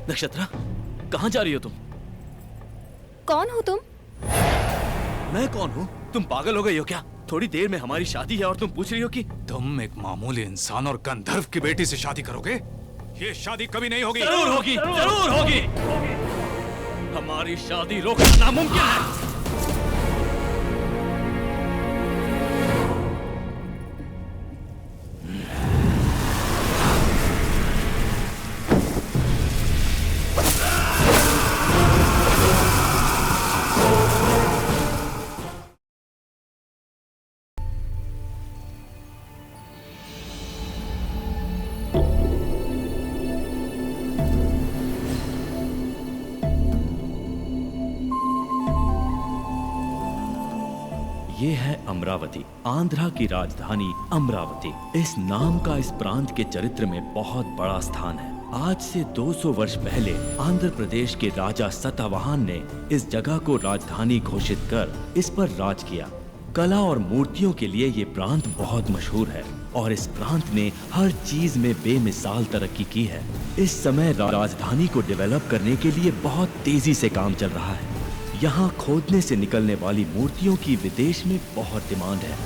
नक्षत्रा, कहाँ जा रही हो तुम? कौन हो तुम? मैं कौन हूँ? तुम पागल हो गई हो क्या? थोड़ी देर में हमारी शादी है और तुम पूछ रही हो कि तुम एक मामूली इंसान और गंधर्व की बेटी से शादी करोगे? ये शादी कभी नहीं होगी। जरूर होगी, जरूर होगी। हमारी शादी रोकना नामुमकिन है। ये है अमरावती, आंध्रा की राजधानी अमरावती। इस नाम का इस प्रांत के चरित्र में बहुत बड़ा स्थान है। आज से 200 वर्ष पहले आंध्र प्रदेश के राजा सतवाहन ने इस जगह को राजधानी घोषित कर इस पर राज किया। कला और मूर्तियों के लिए ये प्रांत बहुत मशहूर है और इस प्रांत ने हर चीज में बेमिसाल तरक्की की है। इस समय राजधानी को डेवलप करने के लिए बहुत तेजी से काम चल रहा है। यहाँ खोदने से निकलने वाली मूर्तियों की विदेश में बहुत डिमांड है।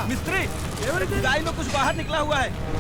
मिस्त्री, खुदाई में कुछ बाहर निकला हुआ है।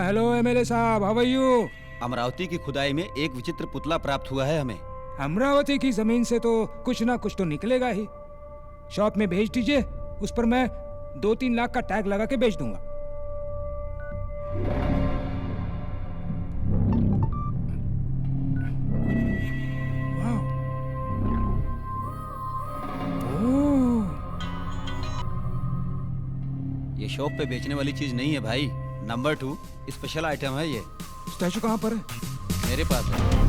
हेलो एमएलए साहब, हाउ आर यू? अमरावती की खुदाई में एक विचित्र पुतला प्राप्त हुआ है हमें। अमरावती की जमीन से तो कुछ ना कुछ तो निकलेगा ही। शॉप में भेज दीजिए, उस पर मैं 2-3 लाख का टैग लगा के बेच दूंगा। वाह। ओह, ये शॉप पे बेचने वाली चीज नहीं है भाई। नंबर 2 स्पेशल आइटम है ये। स्टैचू कहाँ पर है? मेरे पास है।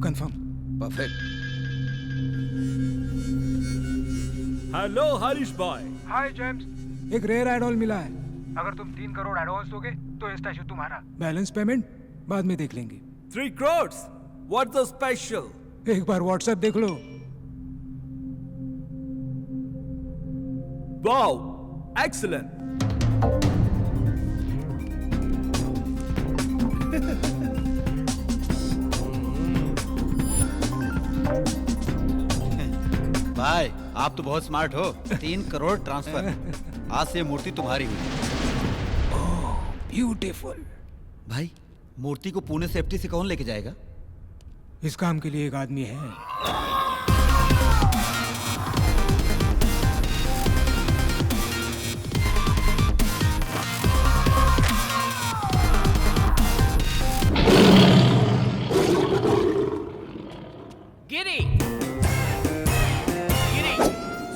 Confirm. Perfect. Hello Harish boy. Hi James, एक रेयर आइडॉल मिला है। अगर तुम 3 करोड़ एडवांस दोगे तो ये स्टैचू तुम्हारा। बैलेंस पेमेंट बाद में देख लेंगे। 3 crores? What's the special? एक बार व्हाट्सएप देख लो। Wow, excellent. भाई आप तो बहुत स्मार्ट हो। 3 करोड़ ट्रांसफर। आज से ये मूर्ति तुम्हारी हुई। ब्यूटीफुल। भाई मूर्ति को पुणे सेफ्टी से कौन लेके जाएगा? इस काम के लिए एक आदमी है। गिरी गिरी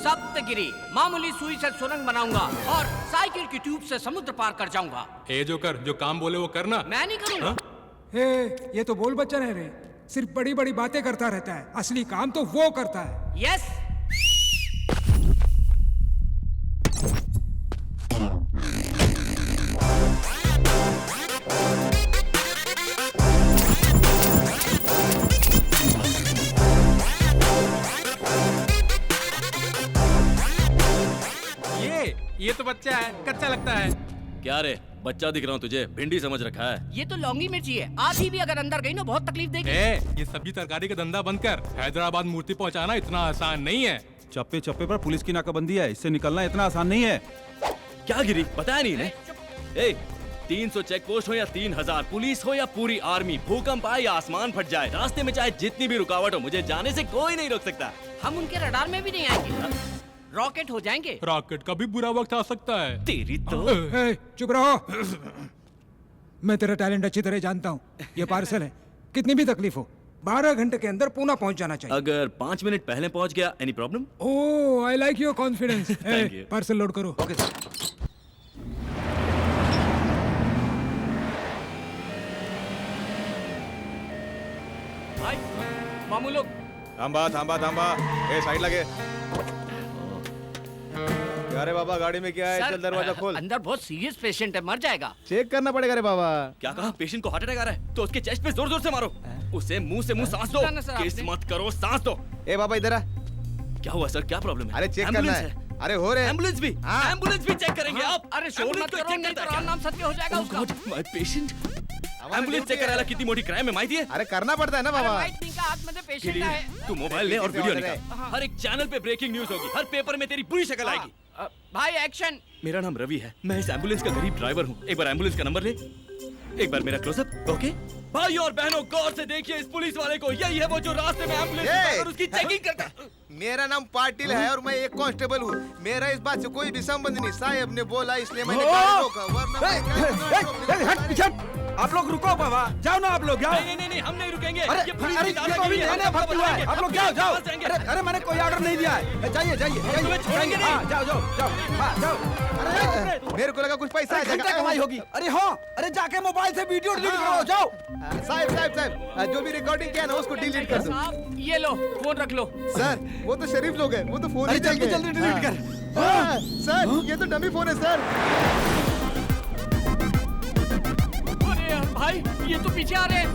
सप्तगिरी, मामूली सुई से सुरंग बनाऊंगा और साइकिल की ट्यूब से समुद्र पार कर जाऊंगा। ए जोकर, जो काम बोले वो करना। मैं नहीं करूंगा। ये तो बोल बच्चन है रे, सिर्फ बड़ी बड़ी बातें करता रहता है, असली काम तो वो करता है। यस। ये तो बच्चा है, कच्चा लगता है। क्या रे, बच्चा दिख रहा हूँ तुझे? भिंडी समझ रखा है। ये तो लौंगी मिर्ची है, आधी भी अगर अंदर गई ना बहुत तकलीफ देगी। ये सब्जी तरकारी का धंधा बंद कर। हैदराबाद मूर्ति पहुंचाना इतना आसान नहीं है। चप्पे चप्पे पर पुलिस की नाकाबंदी है, इससे निकलना इतना आसान नहीं है। क्या गिरी, बताया नहीं ने? 300 चेक पोस्ट हो या 3000, पुलिस हो या पूरी आर्मी, भूकंप आए या आसमान फट जाए, रास्ते में चाहे जितनी भी रुकावट हो, मुझे जाने से कोई नहीं रोक सकता। हम उनके रडार में भी नहीं आएंगे, रॉकेट हो जाएंगे। रॉकेट का भी बुरा वक्त आ सकता है। तेरी तो चुप रहो। मैं तेरा टैलेंट अच्छी तरह जानता हूँ। ये पार्सल है, कितनी भी तकलीफ हो 12 घंटे के अंदर पूना पहुंच जाना चाहिए। अगर 5 मिनट पहले पहुंच गया, any problem? Oh, I like your confidence. Thank you. Parcel load करो। Okay sir. भाई मामू लोग। थांबा थांबा थांबा, ए साइड लगे। अरे बाबा, गाड़ी में क्या है? सर, चल दरवाजा खोल। अंदर बहुत सीरियस पेशेंट है, मर जाएगा। चेक करना पड़ेगा रे बाबा। क्या कहा? पेशेंट को हार्ट अटैक आ रहा है तो उसके चेस्ट पे जोर जोर से मारो, उसे मुंह से मुंह सांस दो। सुना ना सर किस आपने? मत करो, सांस दो। ए बाबा इधर आ। क्या हुआ सर, क्या प्रॉब्लम है? अरे चेक करना एम्बुलेंस है। अरे हो रे। एम्बुलेंस भी? हाँ। एम्बुलेंस भी चेक करेंगे आप? अरे शोर एम्बुलेंस मत को करो, चेक नहीं करता तो है राम नाम सत्य हो जाएगा उसका। My patient. एम्बुलेंस चेक करायला किती मोठी क्राइम है माहिती है? अरे करना पड़ता है ना अरे बाबा। भाई, इनका आतमध्ये पेशेंट आहे। तू मोबाइल ले और वीडियो ऑर्डर है। निकाल। हर एक चैनल पे ब्रेकिंग न्यूज होगी, हर पेपर में तेरी बुरी शक्ल आएगी। भाई एक्शन। मेरा नाम रवि है, मैं इस एम्बुलेंस का गरीब ड्राइवर हूँ। एक बार एम्बुलेंस का नंबर ले, एक बार मेरा क्लोजअप। ओके भाई और बहनों, गौर से देखिए इस पुलिस वाले को। यही है वो जो रास्ते में एम्बुलेंस उठाकर उसकी चेकिंग करता है। मेरा नाम पाटिल है और मैं एक कांस्टेबल हूँ। मेरा इस बात से कोई भी संबंध नहीं। साहब ने बोला इसलिए मैंने गाड़ी रोका, वरना मैं आप लोग रुको बाबा, जाओ ना आप लोग, जाओ। नहीं, हम नहीं रुकेंगे। अरे ये पुलिस अरे की ये तो दादागिरी अभी है, नया हम भर्ती हुआ है। बताएंगे। आप लोग जाओ जाओ। कहाँ से आएंगे? अरे मैंने कोई ऑर्डर नहीं दिया है। जाइए जाइए तुम्हें छोड़ेंगे नहीं। हाँ, जाओ जाओ जाओ। हाँ, जाओ। अरे मेरे को लगा कुछ पैसा आ घंटे जाएगा। कमाई होगी। अरे हाँ, अरे जाके मोबाइल से वीडियो डिलीट करो, जाओ। साहब जो भी रिकॉर्डिंग किया ना उसको डिलीट कर दो। साहब ये लो, फोन रख लो। सर वो तो शरीफ लोग हैं, वो तो फोन अरे ही जल्दी देंगे। जल्दी डिलीट कर। हाँ, सर ये तो डमी फोन है सर। अरे यार भाई, ये तो पीछे आ रहे हैं।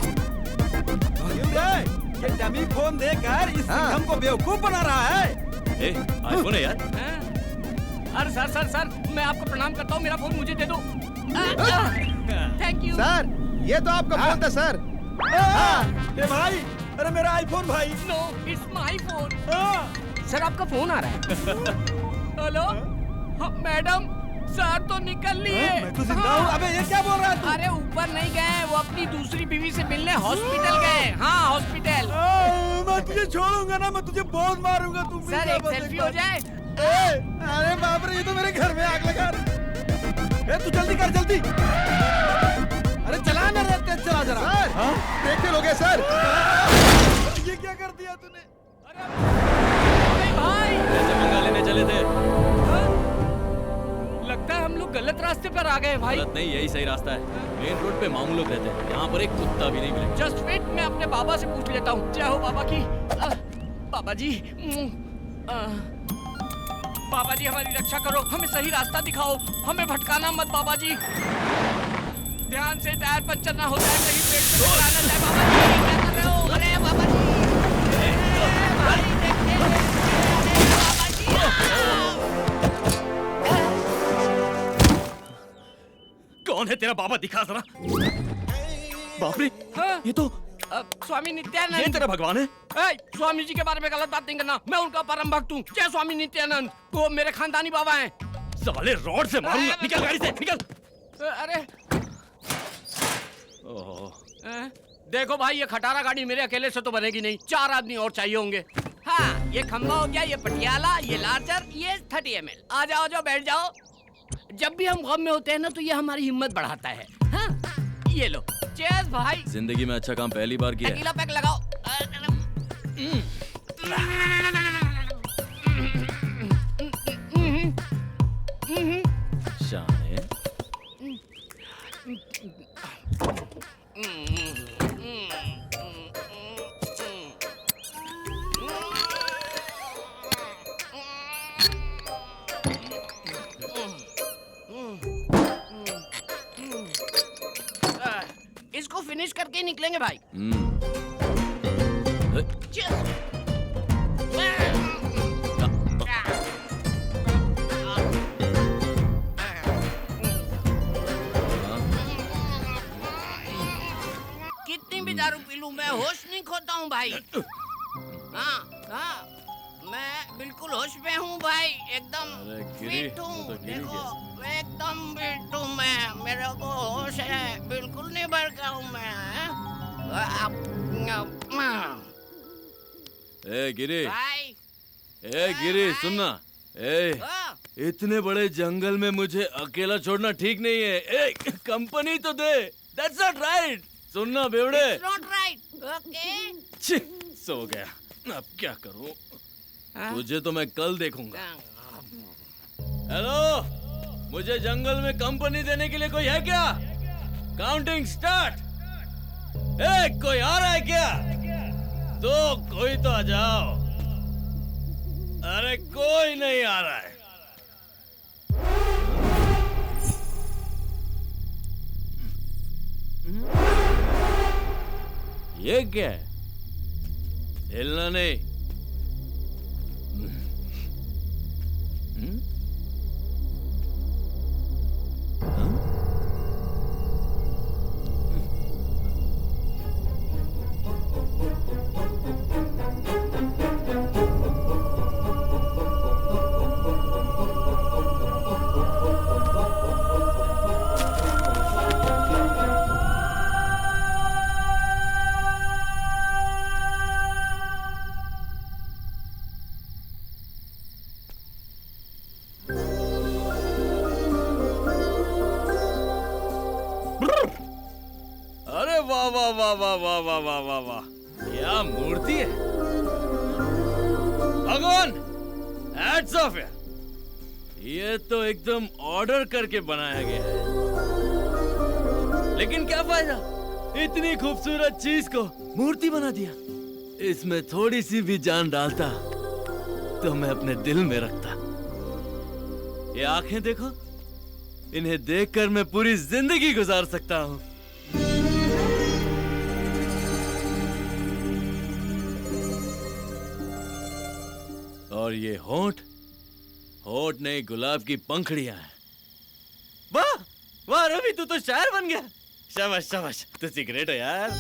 ये डमी फोन देकर इस सिंघम को बेवकूफ बना रहा है। आईफोन है यार। हैं? अरे सर, मैं आपको प्रणाम करता हूँ, मेरा फोन मुझे दे दो। Thank you. सर ये तो आपका फोन था सर। ए भाई, अरे मेरा आईफोन भाई। No, it's my phone. Sir आपका फोन आ रहा है। हेलो हाँ, मैडम, सर तो निकल लिए। मैं तो जिंदा हूँ। अबे ये क्या बोल रहा है तू? अरे ऊपर नहीं गए, वो अपनी दूसरी बीवी से मिलने हॉस्पिटल गए। हाँ हॉस्पिटल। मैं तुझे छोड़ूंगा ना, मैं तुझे बहुत मारूंगा। तुम सर एक सेल्फी हो जाए। अरे बाप रे, ये तो मेरे घर में आग लगा रहा है। तू जल्दी कर, जल्दी। अरे चला ना रे, तेज चला जरा। सर ब्रेक फेल हो गया सर। ये क्या कर दिया तूने? अरे भाई, ऐसे पंगा लेने चले थे? लगता है हम लोग गलत रास्ते पर आ गए भाई। गलत नहीं, यही सही रास्ता है। मेन रोड पे मामू लोग रहते हैं, यहाँ पर एक कुत्ता भी नहीं मिलेगा। जस्ट वेट, मैं अपने बाबा से पूछ लेता हूँ। जय हो बाबा की। बाबा जी, बाबा जी हमारी रक्षा करो, हमें सही रास्ता दिखाओ, हमें भटकाना मत बाबा जी। ध्यान से, टायर पंचर ना हो जाए, कहीं पेट में टकरा ना जाए। बाबा जी क्या कर रहे हो? अरे बाबा जी, भाई देखिए, बाबा जी। कौन है तेरा बाबा, दिखा जरा। बाप रे, हाँ? ये तो स्वामी ये नित्यानंद। तेरा भगवान है। ए, स्वामी जी के बारे में गलत बात नहीं करना, मैं उनका परम भक्त हूँ। जय स्वामी नित्यानंद, वो मेरे खानदानी बाबा हैं। साले रॉड से मारूंगा। निकल गाड़ी से, निकल। अरे देखो भाई, ये खटारा गाड़ी मेरे अकेले से तो बनेगी नहीं, 4 आदमी और चाहिए होंगे। हाँ, ये खंबा हो गया, ये पटियाला, ये लार्जर, ये 30 ml। आ जाओ, बैठ जाओ। जब भी हम गम में होते हैं ना, तो ये हमारी हिम्मत बढ़ाता है। हाँ, ये लो, चीयर्स भाई। जिंदगी में अच्छा काम पहली बार किया है। अकेला पैक लगाओ। शाने। इसको फिनिश करके ही निकलेंगे भाई। Cheers। कितनी भी दारू पी लूं, मैं होश नहीं खोता हूँ भाई। हाँ, मैं बिल्कुल होश में हूँ भाई, एकदम अरे गिरी, फिट हूँ। तो गिरी देखो, एकदम फिट हूँ मैं, मेरे को होश है, बिल्कुल नहीं भड़का हूँ मैं। ए गिरी, भाई, ए गिरी सुनना। ए इतने बड़े जंगल में मुझे अकेला छोड़ना ठीक नहीं है। ए कंपनी तो दे। That's not right। सुनना बेवड़े। It's not right। Okay। छी, सो गया। अब क्या करूं? तुझे तो मैं कल देखूंगा। हेलो, मुझे जंगल में कंपनी देने के लिए कोई है क्या? Counting start. कोई आ रहा है क्या? तो कोई तो आ जाओ। अरे कोई नहीं आ रहा है। ये क्या है? हिलना नहीं। अरे वाह वाह वाह वाह वाह वाह वाह वाह वाह, क्या मूर्ति है भगवान। हैट्स ऑफ है। ये तो एकदम ऑर्डर करके बनाया गया है। लेकिन क्या फायदा, इतनी खूबसूरत चीज को मूर्ति बना दिया। इसमें थोड़ी सी भी जान डालता तो मैं अपने दिल में रखता। ये आंखें देखो, इन्हें देखकर मैं पूरी जिंदगी गुजार सकता हूं। और ये होंठ, होंठ नहीं गुलाब की पंखड़ियां हैं। वाह वाह रवि, तू तो शायर बन गया। शाबाश शाबाश, तू सिगरेट हो यार।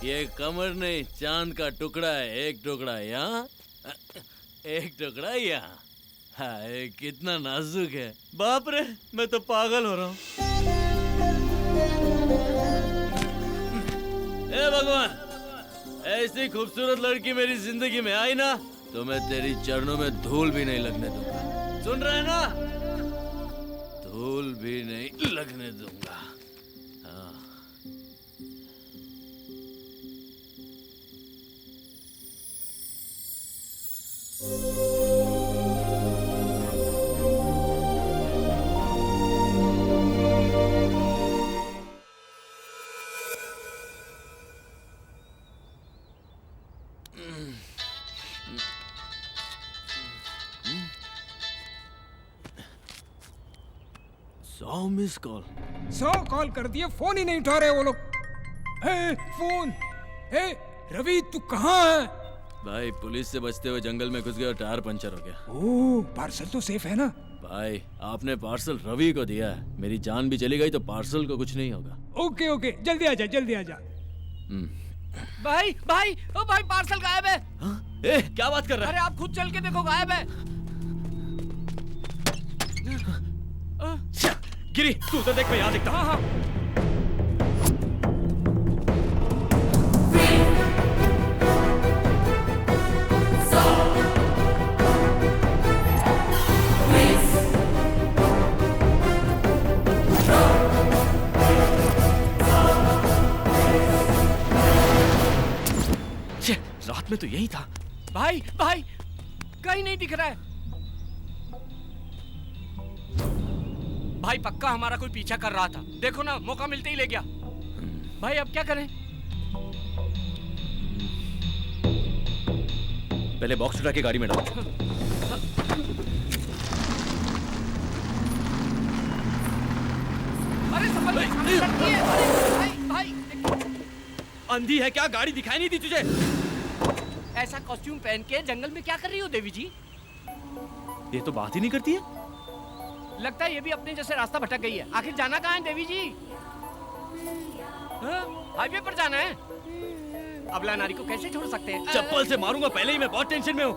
ये कमर नहीं, चांद का टुकड़ा है। एक टुकड़ा यहाँ, एक टुकड़ा यहाँ। हाय कितना नाजुक है। बाप रे, मैं तो पागल हो रहा हूँ। ए भगवान, ऐसी खूबसूरत लड़की मेरी जिंदगी में आई ना, तो मैं तेरी चरणों में धूल भी नहीं लगने दूंगा। सुन रहे हैं ना? धूल भी नहीं लगने दूंगा। हाँ। सौ मिस कॉल। 100 कॉल कर दिए, फोन ही नहीं उठा रहे वो लोग। फोन। रवि तू कहाँ है? भाई पुलिस से बचते हुए जंगल में घुस गया और टायर पंचर हो गया। ओह, पार्सल तो सेफ है ना? भाई आपने पार्सल रवि को दिया है। मेरी जान भी चली गई तो पार्सल को कुछ नहीं होगा। ओके ओके, जल्दी आजा जल्दी आजा। भाई भाई, ओ भाई, पार्सल गायब है। हाँ? क्या बात कर रहा है? अरे आप खुद चल के देखो, गायब है। गिरी तू उधर देख, मैं यहाँ देखता हूँ। हाँ हाँ छे, रात में तो यही था। भाई भाई कहीं नहीं दिख रहा है। भाई पक्का हमारा कोई पीछा कर रहा था, देखो ना मौका मिलते ही ले गया। भाई अब क्या करें? पहले बॉक्स उठा के गाड़ी में डालो। अरे संभल के, सामने लड़की है। अरे भाई भाई अंधी है क्या? गाड़ी दिखाई नहीं दी तुझे? ऐसा कॉस्ट्यूम पहन के जंगल में क्या कर रही हो देवी जी? ये तो बात ही नहीं करती है। लगता है ये भी अपने जैसे रास्ता भटक गई है। आखिर जाना कहाँ है देवी जी? हाँ? हाईवे पर जाना है। अबला नारी को कैसे छोड़ सकते हैं? चप्पल से मारूंगा, पहले ही मैं बहुत टेंशन में हूँ।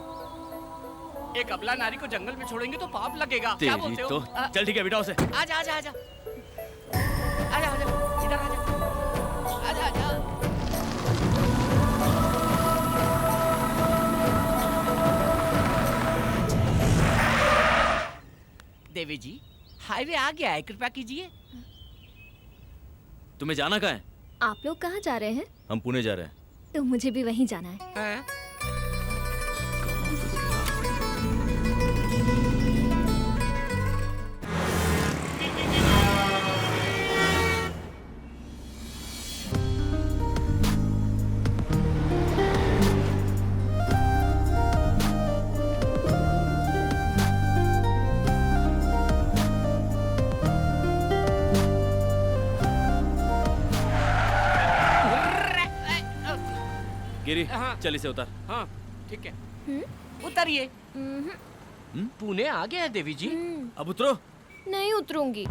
एक अबला नारी को जंगल में छोड़ेंगे तो पाप लगेगा। क्या तेरी बोलते हो? तो चल ठीक है, बिठाओ उसे। आजा आजा आजा आजा आजा इधर आजा आजा आजा। देवी जी हाईवे आ गया है, कृपया कीजिए। तुम्हें जाना कहाँ है? आप लोग कहाँ जा रहे हैं? हम पुणे जा रहे हैं। तो मुझे भी वहीं जाना है। हैं? गिरी हाँ। चल इसे उतार। हाँ ठीक है उतरिए। पुणे आ गया है देवी जी। अब उतरो। नहीं उतरूंगी।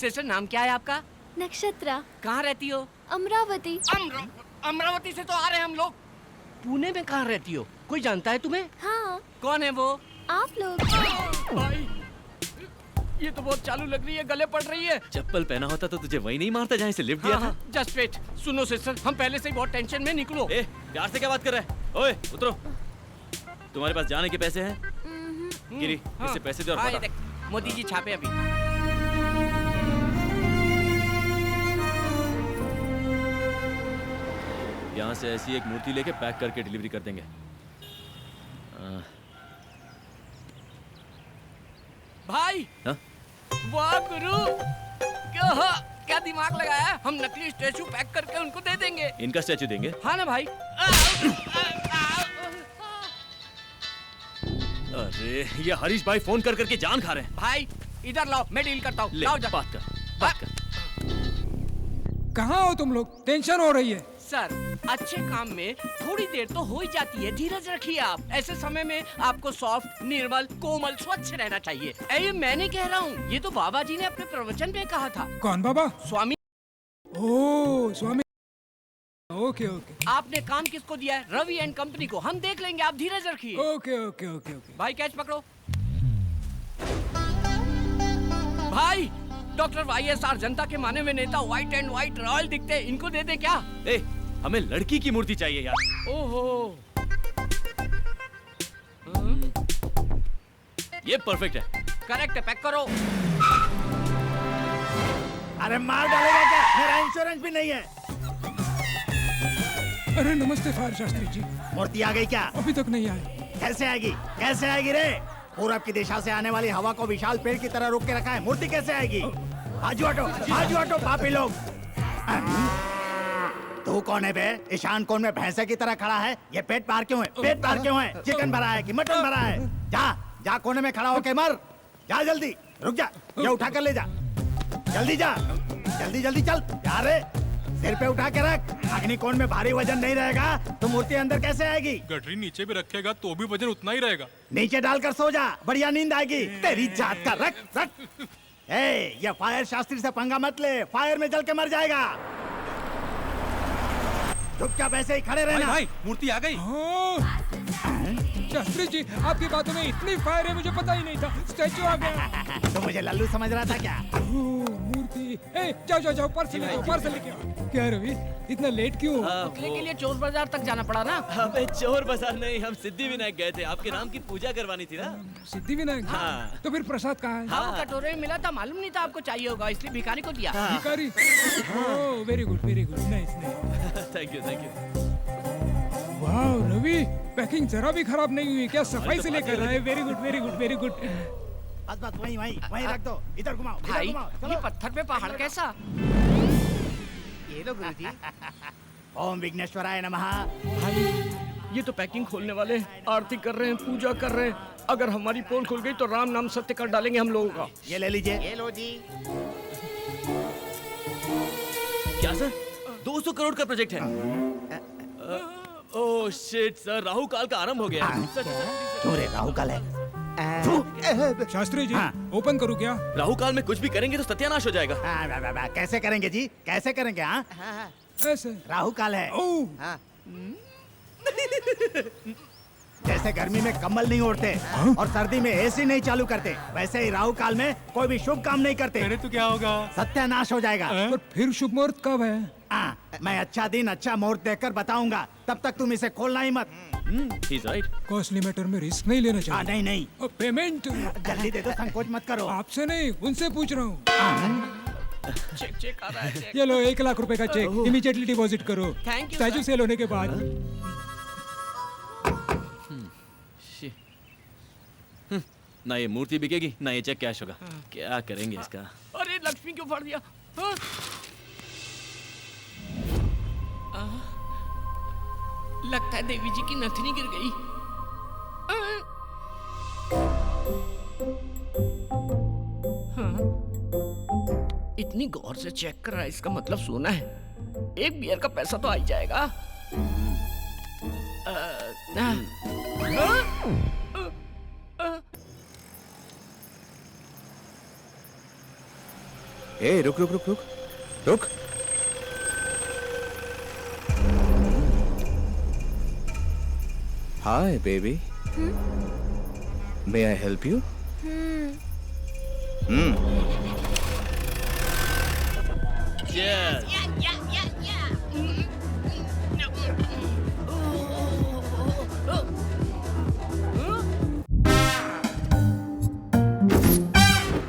सिस्टर नाम क्या है आपका? नक्षत्रा। कहाँ रहती हो? अमरावती। अमरावती से तो आ रहे हैं हम लोग। पुणे में कहाँ रहती हो? कोई जानता है तुम्हें? हाँ कौन है वो? आप लोग। भाई ये तो बहुत चालू लग रही है, गले पड़ रही है। चप्पल पहना होता तो तुझे वही नहीं मारता जहाँ से लिफ्ट दिया था। Just wait. सुनो सिस्टर, हम पहले से ही बहुत टेंशन में। निकलो। ए, प्यार से क्या बात कर रहा है? ओए उतरो। तुम्हारे पास जाने के पैसे हैं? गिरी इससे पैसे दे और हाँ, ये बता। देख, मोदी जी छापे अभी। यहाँ से ऐसी एक मूर्ति लेके पैक करके डिलीवरी कर देंगे। भाई हाँ? वाह गुरु, क्या दिमाग लगाया है। हम नकली स्टैचू पैक करके उनको दे देंगे। इनका स्टैचू देंगे? हाँ ना भाई। अरे ये हरीश भाई फोन कर करके जान खा रहे हैं। भाई इधर लाओ, मैं डील करता हूँ। ले लाओ जा। बात कर। कहाँ हो तुम लोग? टेंशन हो रही है। सर अच्छे काम में थोड़ी देर तो हो ही जाती है, धीरज रखिए आप। ऐसे समय में आपको सॉफ्ट, निर्मल, कोमल, स्वच्छ रहना चाहिए। ये मैंने कह रहा हूँ, ये तो बाबा जी ने अपने प्रवचन में कहा था। कौन बाबा? स्वामी। ओ स्वामी। ओके ओके आपने काम किसको दिया है? रवि एंड कंपनी को। हम देख लेंगे, आप धीरज रखिए। Okay okay okay okay. भाई कैच पकड़ो। भाई डॉक्टर YSR, जनता के माने हुए नेता, व्हाइट एंड व्हाइट रॉयल दिखते हैं, इनको दे दे क्या? ए, हमें लड़की की मूर्ति चाहिए यार। ओहो ये परफेक्ट है। करेक्ट है, पैक करो। अरे मार डालेगा क्या? मेरा इंश्योरेंस भी नहीं है। अरे नमस्ते फायर शास्त्री जी। मूर्ति आ गई क्या? अभी तक नहीं आए। कैसे आएगी? कैसे आएगी रे? पूरब की दिशा से आने वाली हवा को विशाल पेड़ की तरह रोक के रखा है, मूर्ति कैसे आएगी? बाजू हटो पापी लोग। तू कौन है बे? ईशान कोण में भैंसे की तरह खड़ा है। ये पेट पार क्यों है? पेट पार क्यों है? चिकन भरा है कि मटन भरा है? जा जा कोने में खड़ा होके मर। जा जल्दी, रुक जा, ये उठा कर ले जा। जल्दी जा, जल्दी जल्दी चल। जा रे, सिर पे उठा के रख। अग्निकोण में भारी वजन नहीं रहेगा तो मूर्ति अंदर कैसे आएगी? गठरी नीचे भी रखेगा तो भी वजन उतना ही रहेगा। नीचे डालकर सो जा, बढ़िया नींद आएगी। तेरी जात का रख रख। ए, ये फायर शास्त्री से पंगा मत ले, फायर में जल के मर जाएगा। चुपचाप ऐसे ही खड़े रहना। भाई मूर्ति आ गई। हाँ। शास्त्री जी, आपकी बातों में इतनी फायर है, मुझे पता ही नहीं था। स्टैचू आ गया। तो मुझे लल्लू समझ रहा था क्या? मूर्ति। ए, जाओ जाओ जाओ, पर्स लेके आओ, पर्स लेके आओ। क्या रवि, इतना लेट क्यों? पुतले के लिए चोर बाजार तक जाना पड़ा ना। हमें चोर बाजार नहीं, हम सिद्धि विनायक गए थे, आपके नाम की पूजा करवानी थी ना। सिद्धि विनायक? हाँ। तो फिर प्रसाद कहाँ है? हाँ, कटोरे में मिला था, मालूम नहीं था आपको चाहिए होगा, इसलिए भिखारी को दिया। भिखारी? Oh, very good, nice nice. Thank you. वाह रवि, पैकिंग जरा भी खराब नहीं हुई, क्या सफाई से लेकर आए। Very good. बस वहीं रख दो। इधर घुमाओ, इधर भाई, घुमाओ, चलो। ये पत्थर पे पहाड़ कैसा? ये लो गुरुजी। ओम विघ्नेश्वराय नमः। भाई, ये तो पैकिंग खोलने वाले आरती कर रहे हैं, पूजा कर रहे हैं। अगर हमारी पोल खुल गई तो राम नाम सत्य कर डालेंगे हम लोगों का। ये ले लीजिए। ये लो जी। क्या सर, 200 करोड़ का प्रोजेक्ट है? ओह शिट सर, राहु काल का आरंभ हो गया। चोरे राहु काल है। शास्त्री जी, हाँ। ओपन करूँ क्या? राहु काल में कुछ भी करेंगे तो सत्यानाश हो जाएगा। कैसे करेंगे जी? कैसे करेंगे? हाँ, ऐसे? राहु काल है। ओह, हाँ। जैसे गर्मी में कम्बल नहीं ओढ़ते और सर्दी में एसी नहीं चालू करते, वैसे ही राहु काल में कोई भी शुभ काम नहीं करते तो क्या होगा? सत्यानाश हो जाएगा। पर फिर शुभ मुहूर्त कब है? मैं अच्छा दिन अच्छा मुहूर्त देखकर बताऊंगा, तब तक तुम इसे खोलना ही मत। He's right. कॉस्टली मैटर में रिस्क नहीं लेना चाहिए। नहीं, और पेमेंट जल्दी दे दो, संकोच मत करो। आपसे नहीं, उनसे पूछ रहा हूँ। चेक आ रहा है, चेक। ये लो 1 लाख रुपए का चेक, इमीडिएटली डिपॉजिट करो। Thank you, statue sir. Sale होने के बाद। ना ये मूर्ति बिकेगी, ना ये चेक कैश होगा। क्या करेंगे इसका? अरे लक्ष्मी क्यों फाड़ दिया? हाँ? लगता है देवी जी की नथनी गिर गई। हाँ? इतनी गौर से चेक कर रहा है, इसका मतलब सोना है। एक बियर का पैसा तो आ ही जाएगा। ए, रुक। Hi baby. May I help you? Yes.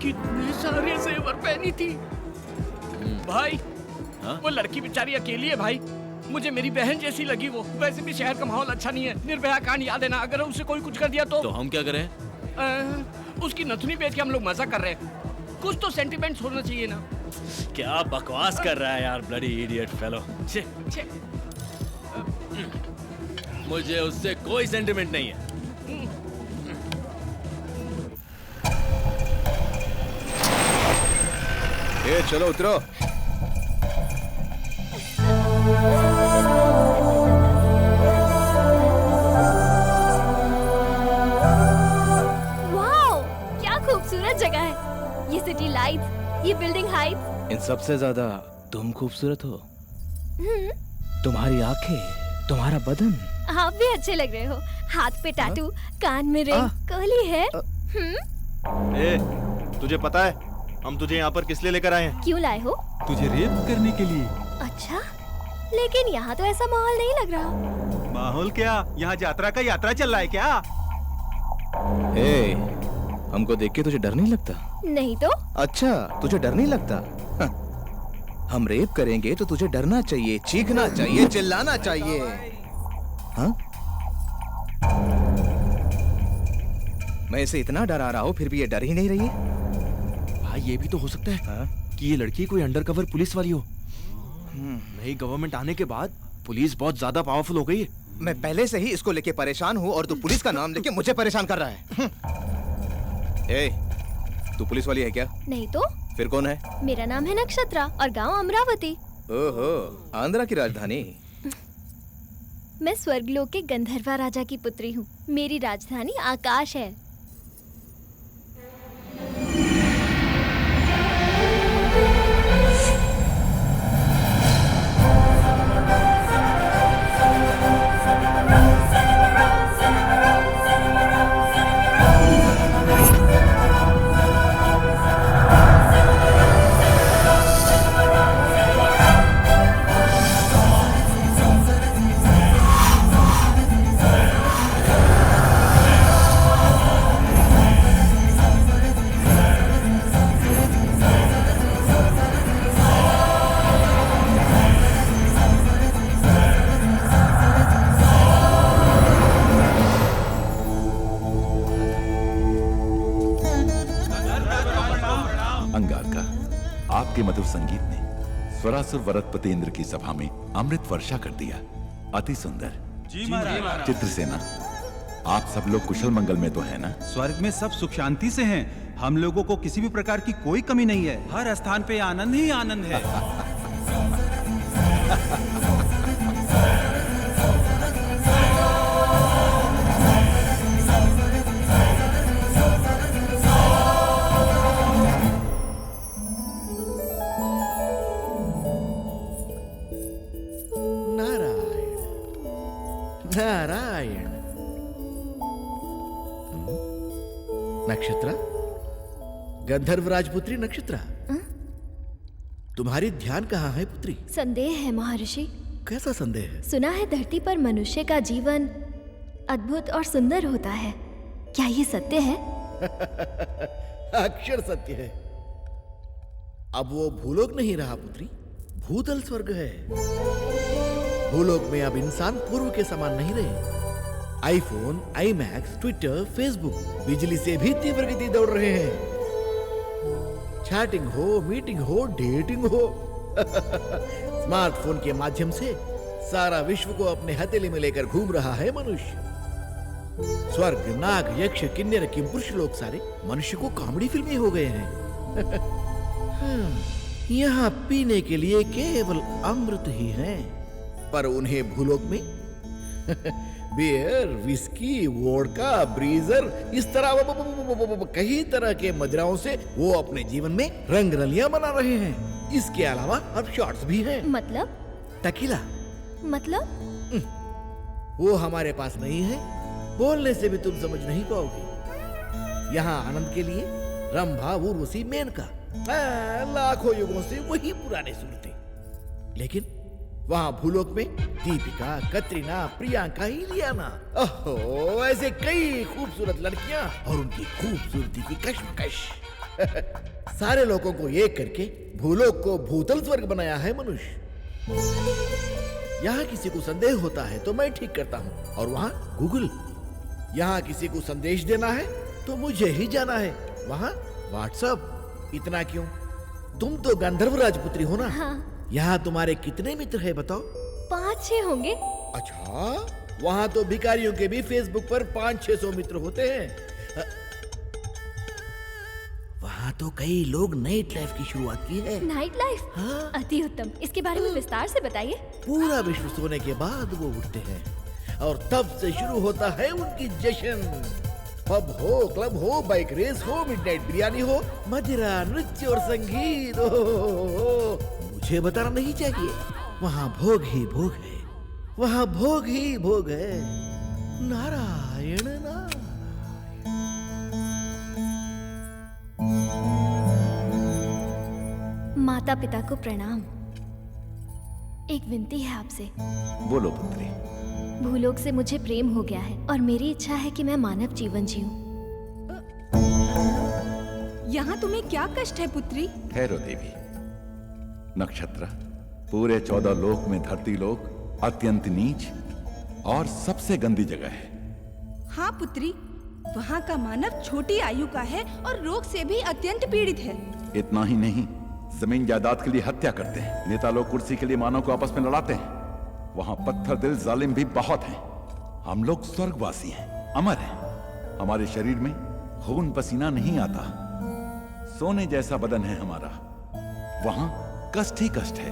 कितने सारे जेवर पहनी थी भाई। हाँ? वो लड़की बेचारी अकेली है भाई, मुझे मेरी बहन जैसी लगी वो। वैसे भी शहर का माहौल अच्छा नहीं है, निर्भया कांड याद है ना? अगर उसे कोई कुछ कर दिया तो हम क्या करें? उसकी नथुनी बेच के हम लोग मजा कर रहे हैं। कुछ तो सेंटिमेंट्स होना चाहिए ना। क्या बकवास कर रहा है यार, ब्लडी इडियट फेलो। छे मुझे उससे कोई सेंटिमेंट नहीं है। ए, चलो उतरो। वाओ, क्या खूबसूरत जगह है। ये सिटी लाइट्स, ये बिल्डिंग हाइट्स। इन सबसे ज्यादा तुम खूबसूरत हो। तुम्हारी आंखें, तुम्हारा बदन। आप भी अच्छे लग रहे हो। हाथ पे टैटू, कान में रिंग, कर्ली हेयर। ए, तुझे पता है हम तुझे यहाँ पर किस लिए लेकर आए हैं? क्यों लाए हो? तुझे रेप करने के लिए। अच्छा, लेकिन यहाँ तो ऐसा माहौल नहीं लग रहा। माहौल क्या? यहाँ यात्रा चल रहा है क्या? ए, हमको देख के तुझे डर नहीं लगता? नहीं तो? अच्छा, तुझे डर नहीं लगता? हम रेप करेंगे तो तुझे डरना चाहिए, चीखना चाहिए, चिल्लाना चाहिए। हाँ? मैं इसे इतना डरा रहा हूँ, फिर भी ये डर ही नहीं रही है। भाई ये भी तो हो सकता है कि ये लड़की कोई अंडरकवर पुलिस वाली हो। नई गवर्नमेंट आने के बाद पुलिस बहुत ज्यादा पावरफुल हो गई है। मैं पहले से ही इसको लेके परेशान हूँ और तू पुलिस का नाम लेके मुझे परेशान कर रहा है। ए, तू पुलिस वाली है क्या? नहीं तो? फिर कौन है? मेरा नाम है नक्षत्रा और गांव अमरावती। ओहो, आंध्रा की राजधानी। मैं स्वर्गलोक के गंधर्वा राजा की पुत्री हूँ। मेरी राजधानी आकाश है। संगीत ने स्वरासुर वरदपति इंद्र की सभा में अमृत वर्षा कर दिया। अति सुंदर। जी महाराज। चित्रसेना, आप सब लोग कुशल मंगल में तो है ना? स्वर्ग में सब सुख शांति से हैं। हम लोगों को किसी भी प्रकार की कोई कमी नहीं है। हर स्थान पे आनंद ही आनंद है। नारायण। नक्षत्रा, गंधर्व राजपुत्री नक्षत्रा, तुम्हारी ध्यान कहाँ है पुत्री? संदेह है महर्षि। कैसा संदेह है? सुना है धरती पर मनुष्य का जीवन अद्भुत और सुंदर होता है। क्या ये सत्य है? अक्षर सत्य है। अब वो भूलोक नहीं रहा पुत्री, भूतल स्वर्ग है। भूलोक में अब इंसान पूर्व के समान नहीं रहे। आईफोन, आईमैक्स, ट्विटर, फेसबुक बिजली से भी तीव्र गति दौड़ रहे हैं। चैटिंग हो, मीटिंग हो, डेटिंग हो स्मार्टफोन के माध्यम से सारा विश्व को अपने हथेली में लेकर घूम रहा है मनुष्य। स्वर्ग, नाग, यक्ष, किन्नर, किंपुरुष लोग सारे मनुष्य को कॉमेडी फिल्में हो गए हैं। यहाँ पीने के लिए केवल अमृत ही है, पर उन्हें भूलोक में बियर, विस्की, वोडका, ब्रीजर, इस तरह कई तरह के मदिराओं से वो अपने जीवन में रंग रलियां बना रहे हैं। इसके अलावा अब शॉट्स भी हैं। मतलब? टकीला। मतलब? वो हमारे पास नहीं है, बोलने से भी तुम समझ नहीं पाओगे। यहाँ आनंद के लिए रंभा, उर्वशी, मेनका, लाखों युगों से वही पुराने सूरतें। लेकिन वहाँ भूलोक में दीपिका, कतरीना, प्रियंका, इलियाना, ओहो, ऐसे कई खूबसूरत लड़कियां और उनकी खूबसूरती की कश्मकश। सारे लोगों को एक करके भूलोक को भूतल स्वर्ग बनाया है मनुष्य। यहाँ किसी को संदेह होता है तो मैं ठीक करता हूँ, और वहाँ गूगल। यहाँ किसी को संदेश देना है तो मुझे ही जाना है, वहाँ व्हाट्सएप। इतना क्यों? तुम तो गंधर्व राजपुत्री हो ना? हाँ। यहाँ तुम्हारे कितने मित्र हैं बताओ? 5-6 होंगे। अच्छा, वहाँ तो भिखारियों के भी फेसबुक पर 500-600 मित्र होते हैं। वहाँ तो कई लोग नाइट लाइफ की शुरुआत की है। Night life? हाँ। अति उत्तम। इसके बारे में विस्तार से बताइए। पूरा विश्व सोने के बाद वो उठते हैं और तब से शुरू होता है उनकी जश्न। पब हो, क्लब हो, बाइक रेस हो, मिडनाइट बिरयानी हो, मदिरा, नृत्य और संगीत हो। मुझे बताना नहीं चाहिए, वहाँ भोग ही भोग है, वहाँ भोग ही भोग है। नारायण नारायण। माता पिता को प्रणाम। एक विनती है आपसे। बोलो पुत्री। भूलोक से मुझे प्रेम हो गया है और मेरी इच्छा है कि मैं मानव जीवन जीऊं। यहाँ तुम्हें क्या कष्ट है पुत्री? ठहरो देवी। नक्षत्र, पूरे 14 लोक में धरती लोक अत्यंत नीच और सबसे गंदी जगह है। हाँ पुत्री, वहाँ का मानव छोटी आयु का है और रोग से भी अत्यंत पीड़ित है। इतना ही नहीं, जमीन जायदाद के लिए हत्या करते हैं। नेता लोग कुर्सी के लिए मानव को आपस में लड़ाते हैं। वहाँ पत्थर दिल जालिम भी बहुत हैं। हम लोग स्वर्गवासी हैं, अमर हैं। हमारे शरीर में खून पसीना नहीं आता। सोने जैसा बदन है हमारा। वहाँ कष्ट ही कष्ट है।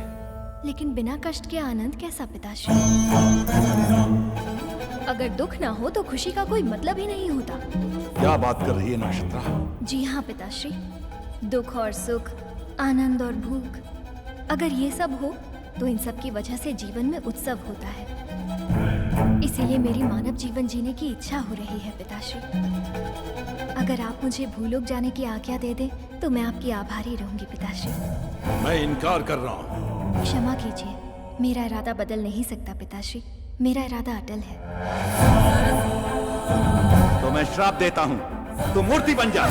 लेकिन बिना कष्ट के आनंद कैसा पिताश्री? अगर दुख ना हो तो खुशी का कोई मतलब ही नहीं होता। क्या बात कर रही है नक्षत्रा? जी हाँ पिताश्री, दुख और सुख, आनंद और भूख, अगर ये सब हो तो इन सब की वजह से जीवन में उत्सव होता है। इसीलिए मेरी मानव जीवन जीने की इच्छा हो रही है पिताश्री। अगर आप मुझे भूलोक जाने की आज्ञा दे दें तो मैं आपकी आभारी रहूंगी पिताश्री। मैं इनकार कर रहा हूँ। क्षमा कीजिए, मेरा इरादा बदल नहीं सकता पिताश्री। मेरा इरादा अटल है। तो मैं श्राप देता हूँ, तू मूर्ति बन जा।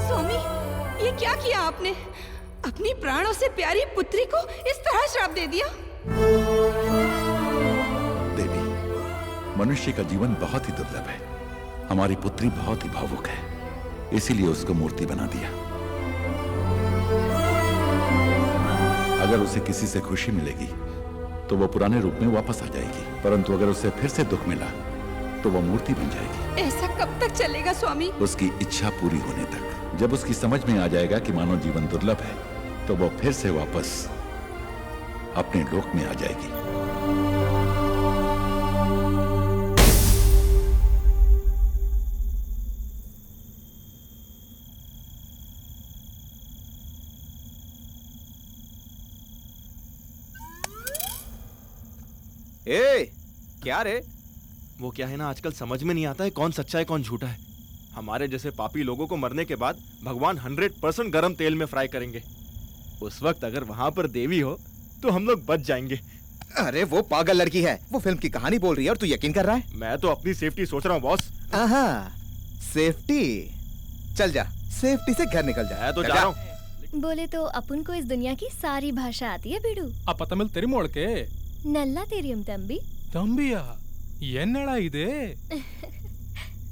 स्वामी, ये क्या किया आपने? अपनी प्राणों से प्यारी पुत्री को इस तरह श्राप दे मनुष्य का जीवन बहुत ही दुर्लभ है। हमारी पुत्री बहुत ही भावुक है, इसीलिए उसको मूर्ति बना दिया। अगर उसे किसी से खुशी मिलेगी तो वो पुराने रूप में वापस आ जाएगी, परंतु अगर उसे फिर से दुख मिला तो वो मूर्ति बन जाएगी। ऐसा कब तक चलेगा स्वामी? उसकी इच्छा पूरी होने तक। जब उसकी समझ में आ जाएगा कि मानव जीवन दुर्लभ है तो वो फिर से वापस अपने लोक में आ जाएगी। ए, क्या रे? वो क्या है ना, आजकल समझ में नहीं आता है कौन सच्चा है कौन झूठा है। हमारे जैसे पापी लोगों को मरने के बाद भगवान 100% गरम तेल में फ्राई करेंगे। उस वक्त अगर वहां पर देवी हो तो हम लोग बच जाएंगे। अरे वो पागल लड़की है, वो फिल्म की कहानी बोल रही है और तू यकीन कर रहा है? मैं तो अपनी सेफ्टी सोच रहा हूँ बॉस। सेफ्टी? चल जा, सेफ्टी से घर निकल जा। तो जा रहा हूँ। बोले तो अपन को इस दुनिया की सारी भाषा आती है बिडू। ಅಪ್ಪ ತಮಿಳ್ ತೆರಿ ಮೊಳಕೆ नल्ला तेरियम तंबी। ತಂಬಿಯಾ ಏನ್ನಡ ಇದೆ?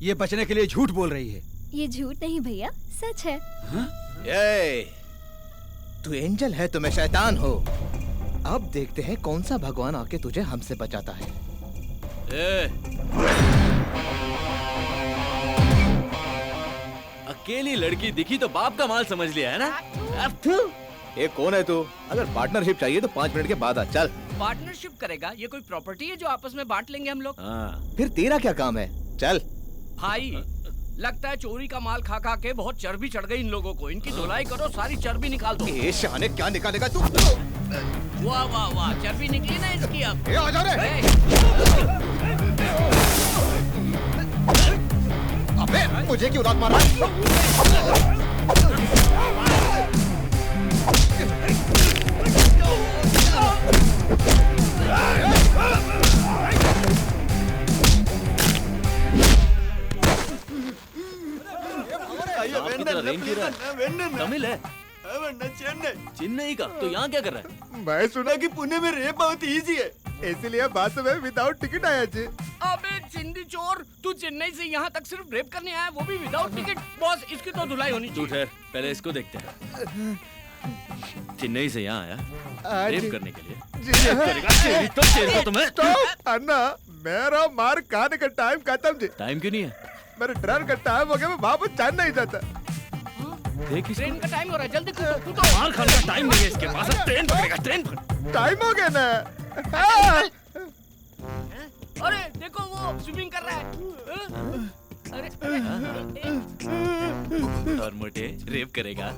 ये बचने के लिए झूठ बोल रही है। ये झूठ नहीं भैया, सच है। तू एंजल है तो मैं शैतान हो। अब देखते हैं कौन सा भगवान आके तुझे हमसे बचाता है। अकेली लड़की दिखी तो बाप का माल समझ लिया है ना? ये कौन है तू? अगर पार्टनरशिप चाहिए तो 5 मिनट के बाद आ। चल। पार्टनरशिप करेगा? ये कोई प्रॉपर्टी है जो आपस में बांट लेंगे हम लोग? फिर तेरा क्या काम है? चल। भाई लगता है चोरी का माल खा खा के बहुत चर्बी चढ़ गई इन लोगों को। इनकी धुलाई करो, सारी चर्बी निकाल दो। ये शाने क्या निकालेगा तू? वाह वाह वाह, चर्बी निकली ना इसकी अब। आ जा रे। अबे मुझे क्यों लात मारा? तमिल है? चेन्नई का? तो यहाँ क्या कर रहा है? मैं सुना कि पुणे में रेप बहुत इजी है, इसीलिए बात में विदाउट टिकट आया जी। अबे चिंदी चोर, तू चेन्नई से यहाँ तक सिर्फ रेप करने आया, वो भी विदाउट टिकट? बॉस इसकी तो धुलाई होनी चाहिए। तू ठहर, पहले इसको देखते हैं। चेन्नई से यहाँ आया रेप करने के लिए? तो तुम्हें अन्ना, मेरा मार खाने का टाइम खत्म जी। टाइम क्यों नहीं है? मेरे ट्रेन का टाइम हो गया, मैं वापस चैन नहीं जाता। ट्रेन का टाइम हो रहा है, जल्दी कूदो। मार खाने का टाइम नहीं है इसके पास। ट्रेन पकड़ेगा, ट्रेन पकड़। टाइम हो गया ना। अरे देखो वो स्विमिंग कर रहा है। अरे और मोटे रेप करेगा?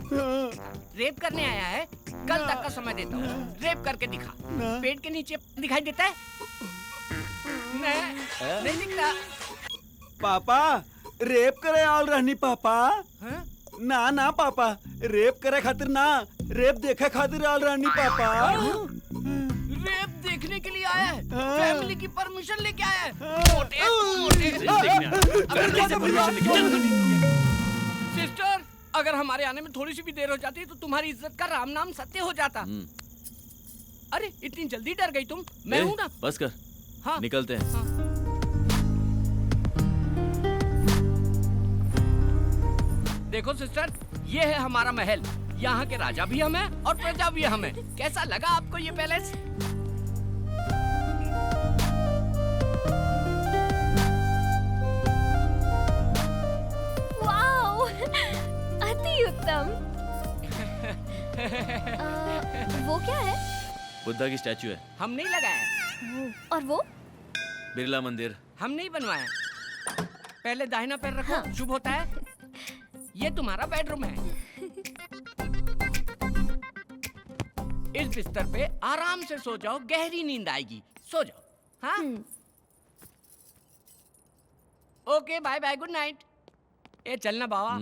रेप करने आया है? कल तक का समय देता हूँ, रेप करके दिखा। पेट के नीचे दिखाई देता है? नहीं दिखता। पापा रेप करे आल रहनी पापा। ना ना पापा, रेप करे खातिर ना, रेप देखे खातिर आल रहनी पापा। रेप देखने के लिए आया है? फैमिली की परमिशन लेके आया है? मोटे सिस्टर, अगर हमारे आने में थोड़ी सी भी देर हो जाती तो तुम्हारी इज्जत का राम नाम सत्य हो जाता। अरे इतनी जल्दी डर गई तुम? मैं हूँ ना। बस कर। हाँ निकलते हैं। हाँ। देखो सिस्टर, ये है हमारा महल। यहाँ के राजा भी हम हैं और प्रजा भी हम हैं। कैसा लगा आपको ये पैलेस? वाओ, अति उत्तम। वो क्या है? बुद्धा की स्टैचू है। हम नहीं लगाया। और वो? बिरला मंदिर। हम नहीं बनवाया। पहले दाहिना पैर रखो। हाँ। शुभ होता है। ये तुम्हारा बेडरूम है। इस बिस्तर पे आराम से सो जाओ, गहरी नींद आएगी। सो जाओ। हाँ? Okay, bye bye, good night. ए चलना बाबा।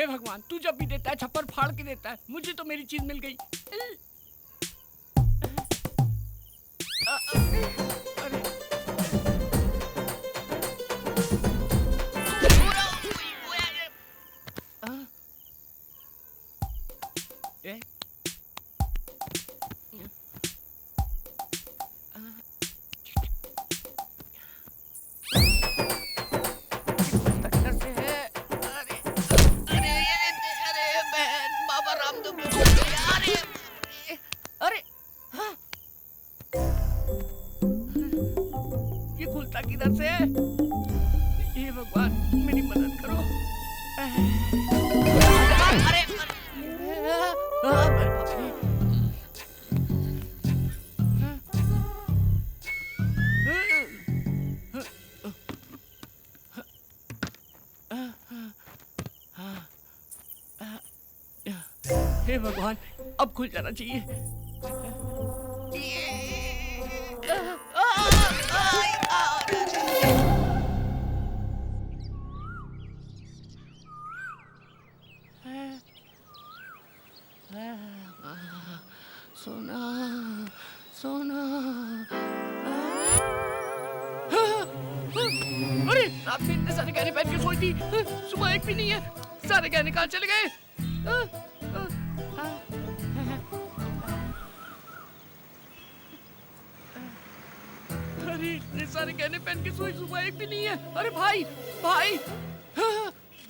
हे भगवान, तू जब भी देता है छप्पर फाड़ के देता है। मुझे तो मेरी चीज मिल गई। किधर से? ये भगवान मेरी मदद करो। अरे हे भगवान, अब खुल जाना चाहिए। सोना सोना। अरे रात में इतने सारे गहने पहन के सोई थी, सुबह एक भी नहीं है। सारे गहने कहाँ चले गए? अरे इतने सारे गहने पहन के सोई, सुबह एक भी नहीं है। अरे भाई भाई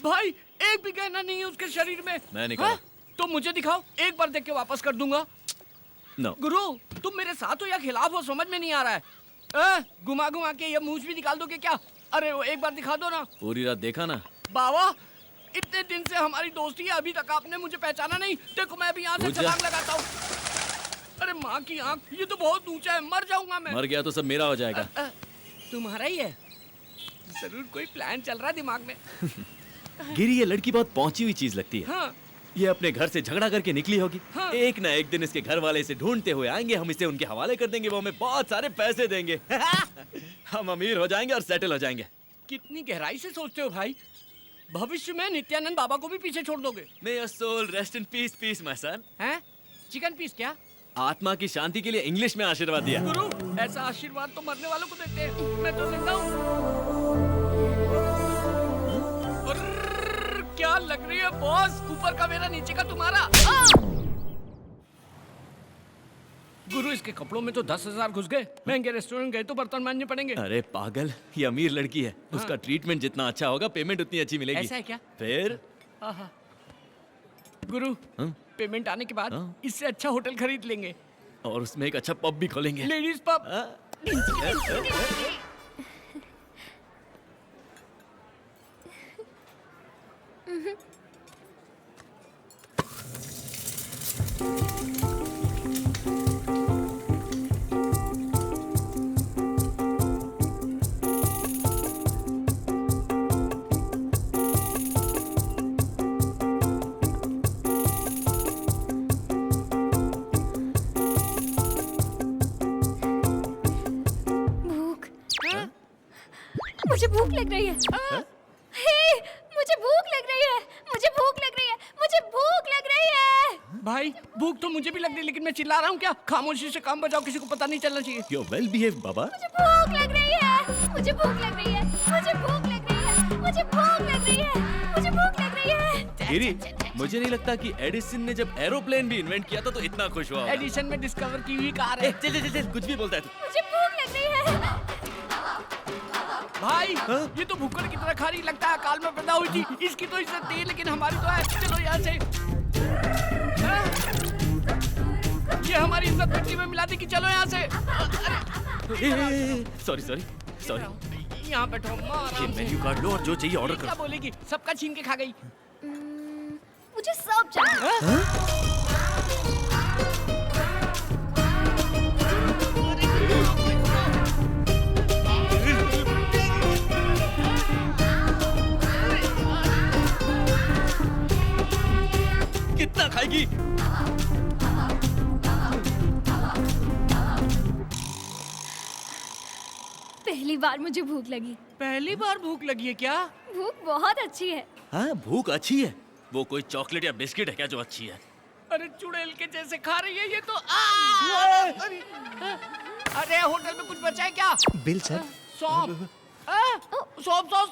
भाई, एक भी गहना नहीं है उसके शरीर में। मैं निकाल। तो मुझे दिखाओ, एक बार देख के वापस कर दूंगा। No. गुरु, तुम मेरे साथ हो या खिलाफ हो, समझ में नहीं आ रहा है। घुमा घुमा के ये मूंछ भी निकाल दोगे क्या? अरे वो एक बार दिखा दो ना। पूरी रात देखा ना। बाबा, इतने दिन से हमारी दोस्ती है, अभी तक आपने मुझे पहचाना नहीं। देखो मैं भी यहाँ से छलांग लगाता हूँ। अरे माँ की आँख, ये तो बहुत ऊंचा है, मर जाऊंगा मैं। मर गया तो सब मेरा हो जाएगा। तुम्हारा ही है? जरूर कोई प्लान चल रहा है दिमाग में। गिरी, ये लड़की बहुत पहुंची हुई चीज लगती है। हाँ। ये अपने घर से झगड़ा करके निकली होगी। हाँ। एक ना एक दिन इसके घर वाले इसे ढूंढते हुए आएंगे, हम इसे उनके हवाले कर देंगे, वो हमें बहुत सारे पैसे देंगे। हम अमीर हो जाएंगे और सेटल हो जाएंगे। कितनी गहराई से सोचते हो भाई। भविष्य में नित्यानंद बाबा को भी पीछे छोड़ दोगे। May your soul rest in peace, peace, my son। हैं? चिकन पीस क्या? आत्मा की शांति के लिए इंग्लिश में आशीर्वाद दिया। गुरु, ऐसा आशीर्वाद तो मरने वालों को देते हैं। मैं तो जिंदा हूँ। क्या लग रही है बॉस? ऊपर का मेरा, नीचे का तुम्हारा। गुरु, इसके कपड़ों में तो 10,000 घुस गए। महंगे रेस्टोरेंट गए तो बर्तन मांजने पड़ेंगे। अरे पागल, ये अमीर लड़की है। हाँ। उसका ट्रीटमेंट जितना अच्छा होगा, पेमेंट उतनी अच्छी मिलेगी। ऐसा है क्या? फिर गुरु, हाँ? पेमेंट आने के बाद इससे अच्छा होटल खरीद लेंगे और उसमें एक अच्छा पब भी खोलेंगे। Ladies pub. मुझे भूख लग रही है। हे, मुझे भूख लग रही है। मुझे भूख लग रही है। मुझे भूख लग रही है। भाई, भूख तो मुझे भी लग रही है, लेकिन मैं चिल्ला रहा हूँ क्या? खामोशी से काम बजाओ, किसी को पता नहीं चलना चाहिए। You're well behaved, बाबा। मुझे भूख लग रही है। मुझे भूख लग रही है। मुझे भूख लग रही है। मुझे भूख लग रही है। मुझे भूख लग रही है। गिरी, मुझे नहीं लगता कि एडिसन ने जब एरोप्लेन भी इन्वेंट किया था तो इतना खुश हुआ होगा। एडिसन में डिस्कवर की हुई कार है। चल चल चल, कुछ भी बोलता है तू। मुझे भूख लग रही है। भाई, ये तो भूखड़ की तरह खा रही लगता है। काल में पैदा हुई थी, इसकी तो इज्जत नहीं है, लेकिन हमारी तो है। चलो यहाँ से। ये हमारी इज्जत मिट्टी में मिला दी कि चलो यहाँ से। Sorry sorry sorry. यहाँ बैठो, ये मेन्यू कार्ड लो और जो चाहिए ऑर्डर क्या करो। बोलेगी? सबका छीन के खा गई। मुझे सब चाहिए। कितना खाएगी? पहली बार मुझे भूख लगी। पहली बार भूख लगी है क्या? भूख बहुत अच्छी है। हाँ, भूख अच्छी है। वो कोई चॉकलेट या बिस्किट है क्या जो अच्छी है? अरे चुड़ैल के जैसे खा रही है ये तो। अरे होटल में कुछ बचा है क्या? Bill sir. सौंफ सौंफ सौंफ।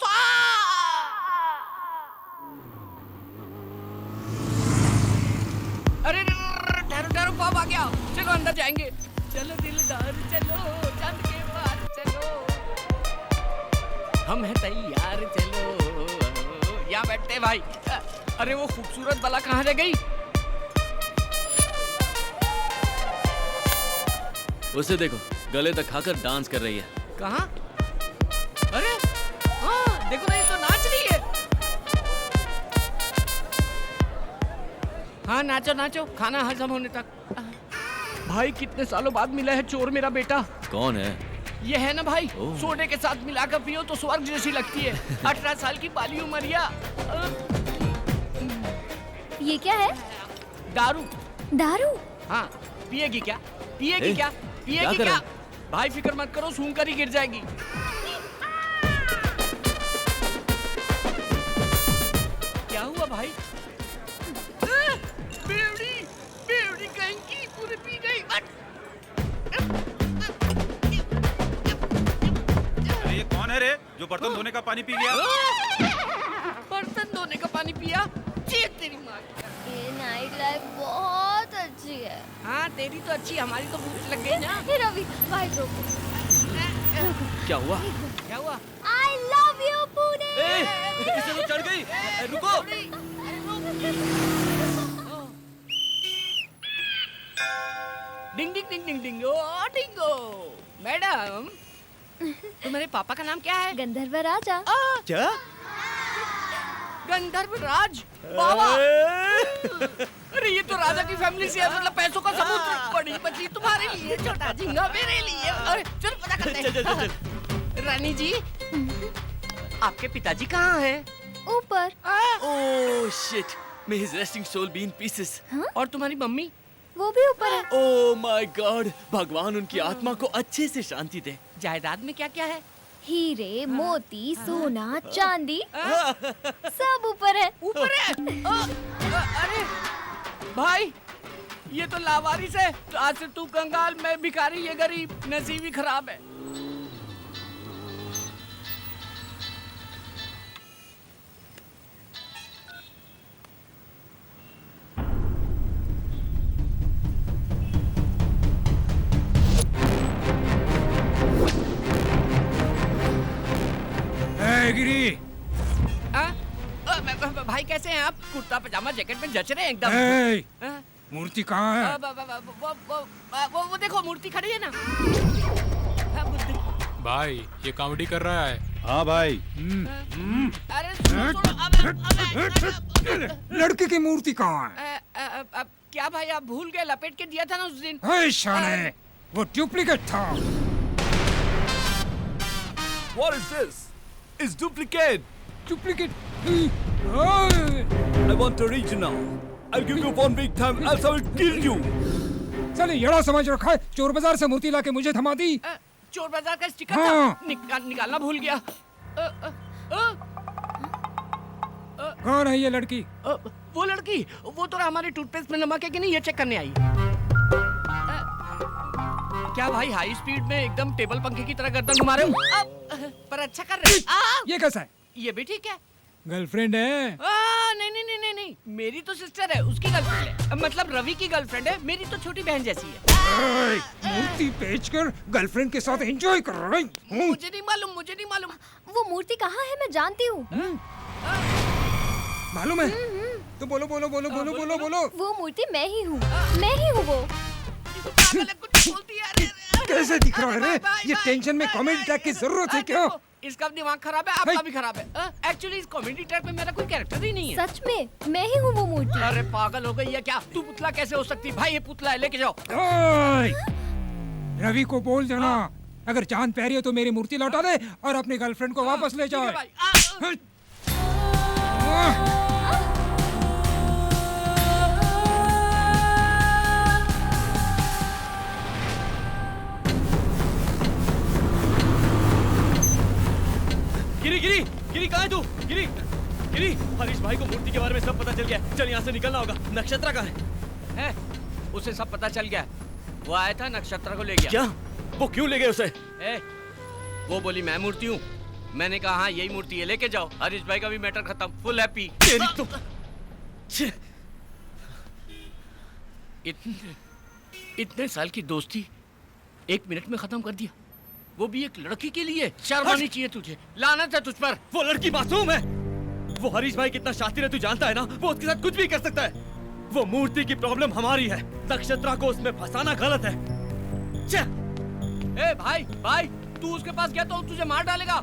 अरे ठहरो ठहरो, पाप आ गया। चलो अंदर जाएंगे। चलो दिलदार चलो, चंद के पार चलो, हम हैं तैयार चलो। यहाँ बैठते भाई। अरे वो खूबसूरत बाला कहाँ रह गई? उसे देखो, गले तक खाकर डांस कर रही है। कहाँ? अरे हाँ देखो ना, ये तो नाच रही है। हाँ नाचो नाचो, खाना हजम होने तक। भाई कितने सालों बाद मिला है चोर मेरा बेटा। कौन है? ये है ना भाई, सोडे के साथ मिलाकर पियो तो स्वर्ग जैसी लगती है। 18 साल की बाली उमरिया। ये क्या है? दारू। दारू? हाँ पिएगी क्या? पिएगी क्या? पिएगी क्या? भाई फिक्र मत करो, सूंघ कर ही गिर जाएगी। क्या हुआ भाई? बेवड़ी बेवड़ी कहीं की पूरी पी गई। अरे ये कौन है रे जो बर्तन धोने का पानी पी गया? बर्तन धोने का पानी पिया? चीख तेरी माँ। ये नाइट लाइफ बहुत अच्छी है। हाँ तेरी तो अच्छी, हमारी तो भूख लग गई ना। रवि भाई रोको। क्या हुआ? क्या हुआ? I love you Pune. इसे तो चढ़ गई। रुको। डिंग डिंग डिंग डिंग डिंग ओ डिंगो। मैडम तुम्हारे पापा का नाम क्या है? गंधर्व राजा। क्या? गंधर्व राज बाबा। अरे ये तो राजा की फैमिली से है, मतलब पैसों का सबूत। बड़ी बच्ची तुम्हारे लिए, छोटा झिंगा मेरे लिए। अरे चल पता करते हैं। रानी जी आपके पिताजी कहाँ हैं? ऊपर। Oh shit, may his resting soul be in pieces. और तुम्हारी मम्मी? वो भी ऊपर है। ओह माय गॉड, भगवान उनकी आत्मा को अच्छे से शांति दे। जायदाद में क्या क्या है? हीरे, मोती, सोना, चांदी सब ऊपर है। ऊपर है? अरे भाई ये तो लावारिस है। तो आज से तू कंगाल, मैं भिखारी, ये गरीब। नसीब ही खराब है। गिरी। भाई कैसे हैं आप? कुर्ता पजामा जैकेट में जच रहे हैं एकदम। मूर्ति कहाँ है? वो देखो मूर्ति खड़ी है ना। भाई ये कॉमेडी कर रहा है। हाँ भाई। अरे लड़की की मूर्ति कहाँ है? क्या भाई आप भूल गए? लपेट के दिया था ना उस दिन। शाने, वो डुप्लीकेट था। What is this? It's duplicate. Duplicate. I want original. I'll give you 1 week time, else I will kill you. चले यड़ा समझ रखा है, चोर बाजार से मूर्ति लाके मुझे थमा दी। चोर बाजार का स्टिकर हाँ। था, निकालना भूल गया। कौन है ये लड़की? वो लड़की, वो तो हमारे टूथपेस्ट में नमक है कि नहीं ये चेक करने आई। क्या भाई हाई स्पीड में एकदम टेबल पंखे की तरह गर्दन घुमा रहे हो? पर अच्छा कर रहे हो। ये कैसा है? ये भी ठीक है। गर्लफ्रेंड है? नहीं नहीं नहीं नहीं नहीं, मेरी तो सिस्टर है, उसकी गर्लफ्रेंड है। मतलब रवि की गर्लफ्रेंड है, मेरी तो छोटी बहन जैसी है। मूर्ति बेचकर गर्लफ्रेंड के साथ एंजॉय कर रही हूँ। मुझे नहीं मालूम, मुझे नहीं मालूम। वो मूर्ति कहाँ है? मैं जानती हूँ। मालूम है? तो बोलो बोलो बोलो बोलो बोलो बोलो। वो मूर्ति मैं ही हूँ, मैं ही हूँ वो। कैसे दिख रहा है रे? ये टेंशन में कॉमेडी ट्रैक की जरूरत है क्या? इसका दिमाग खराब है, आपका भी खराब है। एक्चुअली इस कॉमेडी ट्रैक में मेरा कोई कैरेक्टर ही नहीं है। सच में मैं ही हूँ वो मूर्ति। अरे पागल हो गई है क्या? तू पुतला कैसे हो सकती? भाई ये पुतला है, लेके जाओ। रवि को बोल देना, अगर जान प्यारी हो तो मेरी मूर्ति लौटा दे और अपनी गर्लफ्रेंड को वापस ले जाओ। गिरी गिरी गिरी, कहाँ है तू? गिरी गिरी गिरी, हरीश भाई को मूर्ति के बारे में सब पता चल गया। चल यहाँ से निकलना होगा। नक्षत्रा कहाँ है? उसे सब पता चल गया। वो आया था, नक्षत्रा को ले गया। क्या? वो क्यों ले गए उसे? वो बोली मैं मूर्ति हूँ। मैंने कहा हाँ यही मूर्ति है, लेके जाओ। हरीश भाई का भी मैटर खत्म, फुल हैप्पी। इतने साल की दोस्ती 1 मिनट में खत्म कर दिया, वो भी एक लड़की के लिए। शर्म आनी चाहिए तुझे। लानत है तुझ पर। वो लड़की मासूम है। वो हरीश भाई कितना शातिर है तू जानता है ना? वो उसके साथ कुछ भी कर सकता है। वो मूर्ति की प्रॉब्लम हमारी है, नक्षत्रा को उसमें फंसाना गलत है। भाई भाई, तू उसके पास गया तो तुझे मार डालेगा।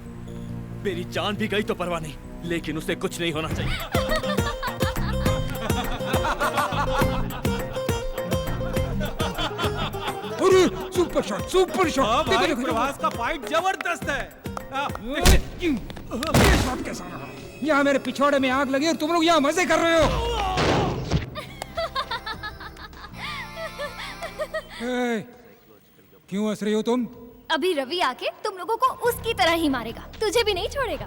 मेरी जान भी गई तो परवाह नहीं, लेकिन उसे कुछ नहीं होना चाहिए। अरे सुपर शॉट, सुपर शॉट। हाँ भाई, प्रभास का फाइट जबरदस्त है। ये शॉट कैसा रहा? यहाँ मेरे पिछवाड़े में आग लगी और तुम लोग यहाँ मजे कर रहे हो। क्यों हंस रही हो तुम? अभी रवि आके तुम लोगों को उसकी तरह ही मारेगा। तुझे भी नहीं छोड़ेगा।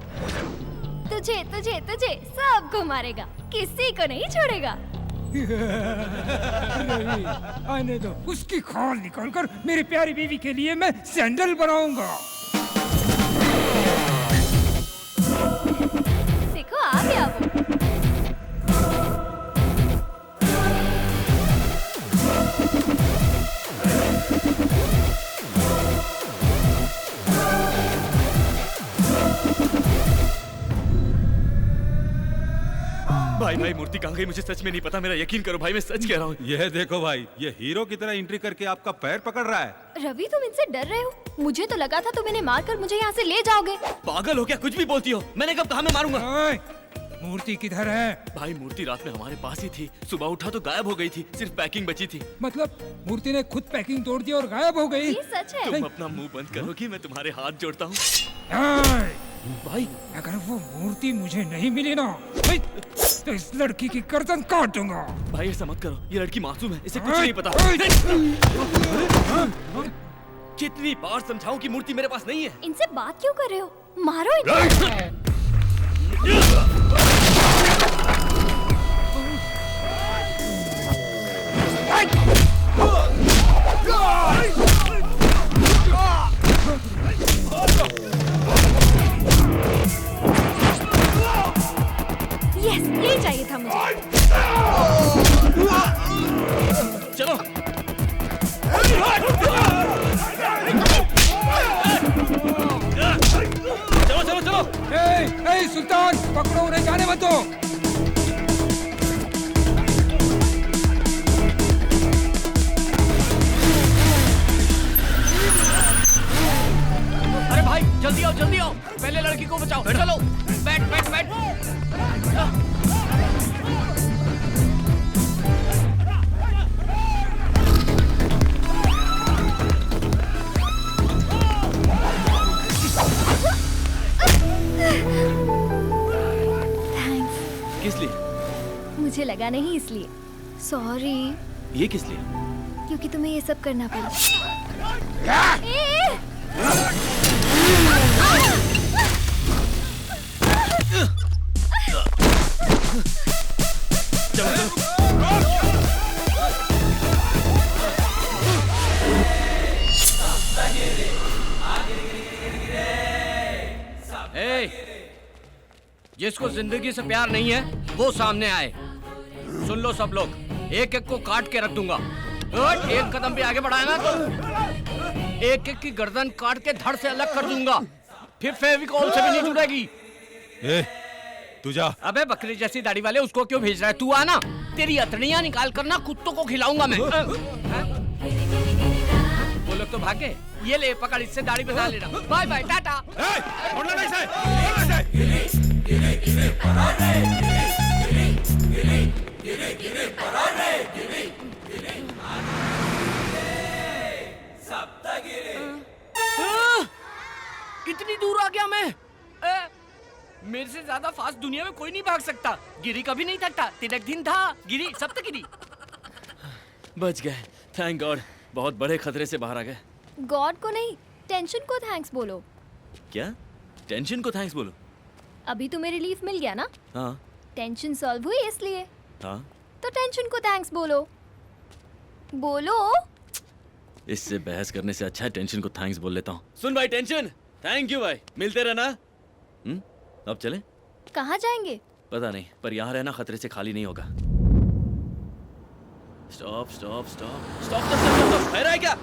तुझे तुझे तुझे सबको मारेगा, किसी को नहीं छोड़ेगा। रवि, आने दो। उसकी खाल निकालकर मेरी प्यारी बीवी के लिए मैं सैंडल बनाऊंगा। देखो आ गया वो। भाई भाई, मूर्ति कहाँ गई मुझे सच में नहीं पता। मेरा यकीन करो भाई, मैं सच कह रहा हूँ। यह देखो भाई, ये हीरो की तरह एंट्री करके आपका पैर पकड़ रहा है। रवि तुम इनसे डर रहे हो? मुझे तो लगा था तुम इन्हें मारकर मुझे यहाँ से ले जाओगे। पागल हो क्या? कुछ भी बोलती हो। मैंने कब कहा मैं मारूंगा? मूर्ति किधर है? भाई मूर्ति रात में हमारे पास ही थी, सुबह उठा तो गायब हो गई थी, सिर्फ पैकिंग बची थी। मतलब मूर्ति ने खुद पैकिंग तोड़ दी और गायब हो गई? ये सच है। तुम अपना मुंह बंद करो कि मैं तुम्हारे हाथ जोड़ता हूँ। भाई अगर वो मूर्ति मुझे नहीं मिली ना तो इस लड़की की गर्दन काट दूंगा। भाई ऐसा मत करो, ये लड़की मासूम है, इसे कुछ नहीं पता। कितनी बार समझाऊं कि मूर्ति मेरे पास नहीं है। इनसे बात क्यों कर रहे हो? मारो इन्हें। यस, ये चाहिए था मुझे। चलो चलो चलो चलो। ए सुल्तान, पकड़ो उन्हें, जाने मत दो। अरे भाई जल्दी आओ, जल्दी आओ। पहले लड़की को बचाओ। चलो बैठ बैठ बैठ। किस लिए? मुझे लगा नहीं इसलिए। सॉरी। ये किस लिए? क्योंकि तुम्हें ये सब करना पड़ा। जिसको जिंदगी से प्यार नहीं है वो सामने आए। सुन लो सब लोग, एक एक को काट के रख दूंगा। एक कदम भी आगे बढ़ाएगा तो एक एक की गर्दन काट के धड़ से अलग कर दूंगा। फिर फेविकॉल से भी नहीं जुड़ेगी। तू जा। अबे बकरी जैसी दाढ़ी वाले, उसको क्यों भेज रहा है? तू आना, तेरी अतड़ियां निकाल कर ना कुत्तों को खिलाऊंगा मैं। वो लोग तो भागे। ये ले पकड़, इससे दाढ़ी बना लेना। Bye bye, tata. इतनी दूर आ गया मैं। मेरे से ज्यादा फास्ट दुनिया में कोई नहीं भाग सकता। गिरी कभी नहीं थकता। तिलक दिन था, गिरी सप्तगिरी। बच गए, थैंक गॉड। बहुत बड़े खतरे से बाहर आ गए। गॉड को नहीं, टेंशन को थैंक्स बोलो। क्या? टेंशन को थैंक्स बोलो? अभी तुम्हें रिलीफ मिल गया ना? हाँ टेंशन सॉल्व हुई इसलिए। हाँ। तो टेंशन को थैंक्स बोलो। बोलो। इससे बहस करने से अच्छा है टेंशन को थैंक्स बोल लेता हूँ। सुन भाई टेंशन, थैंक यू भाई, मिलते रहना। अब चले? कहाँ जाएंगे? पता नहीं, पर यहाँ रहना खतरे से खाली नहीं होगा। Stop stop stop stop stop, बह रहा है क्या?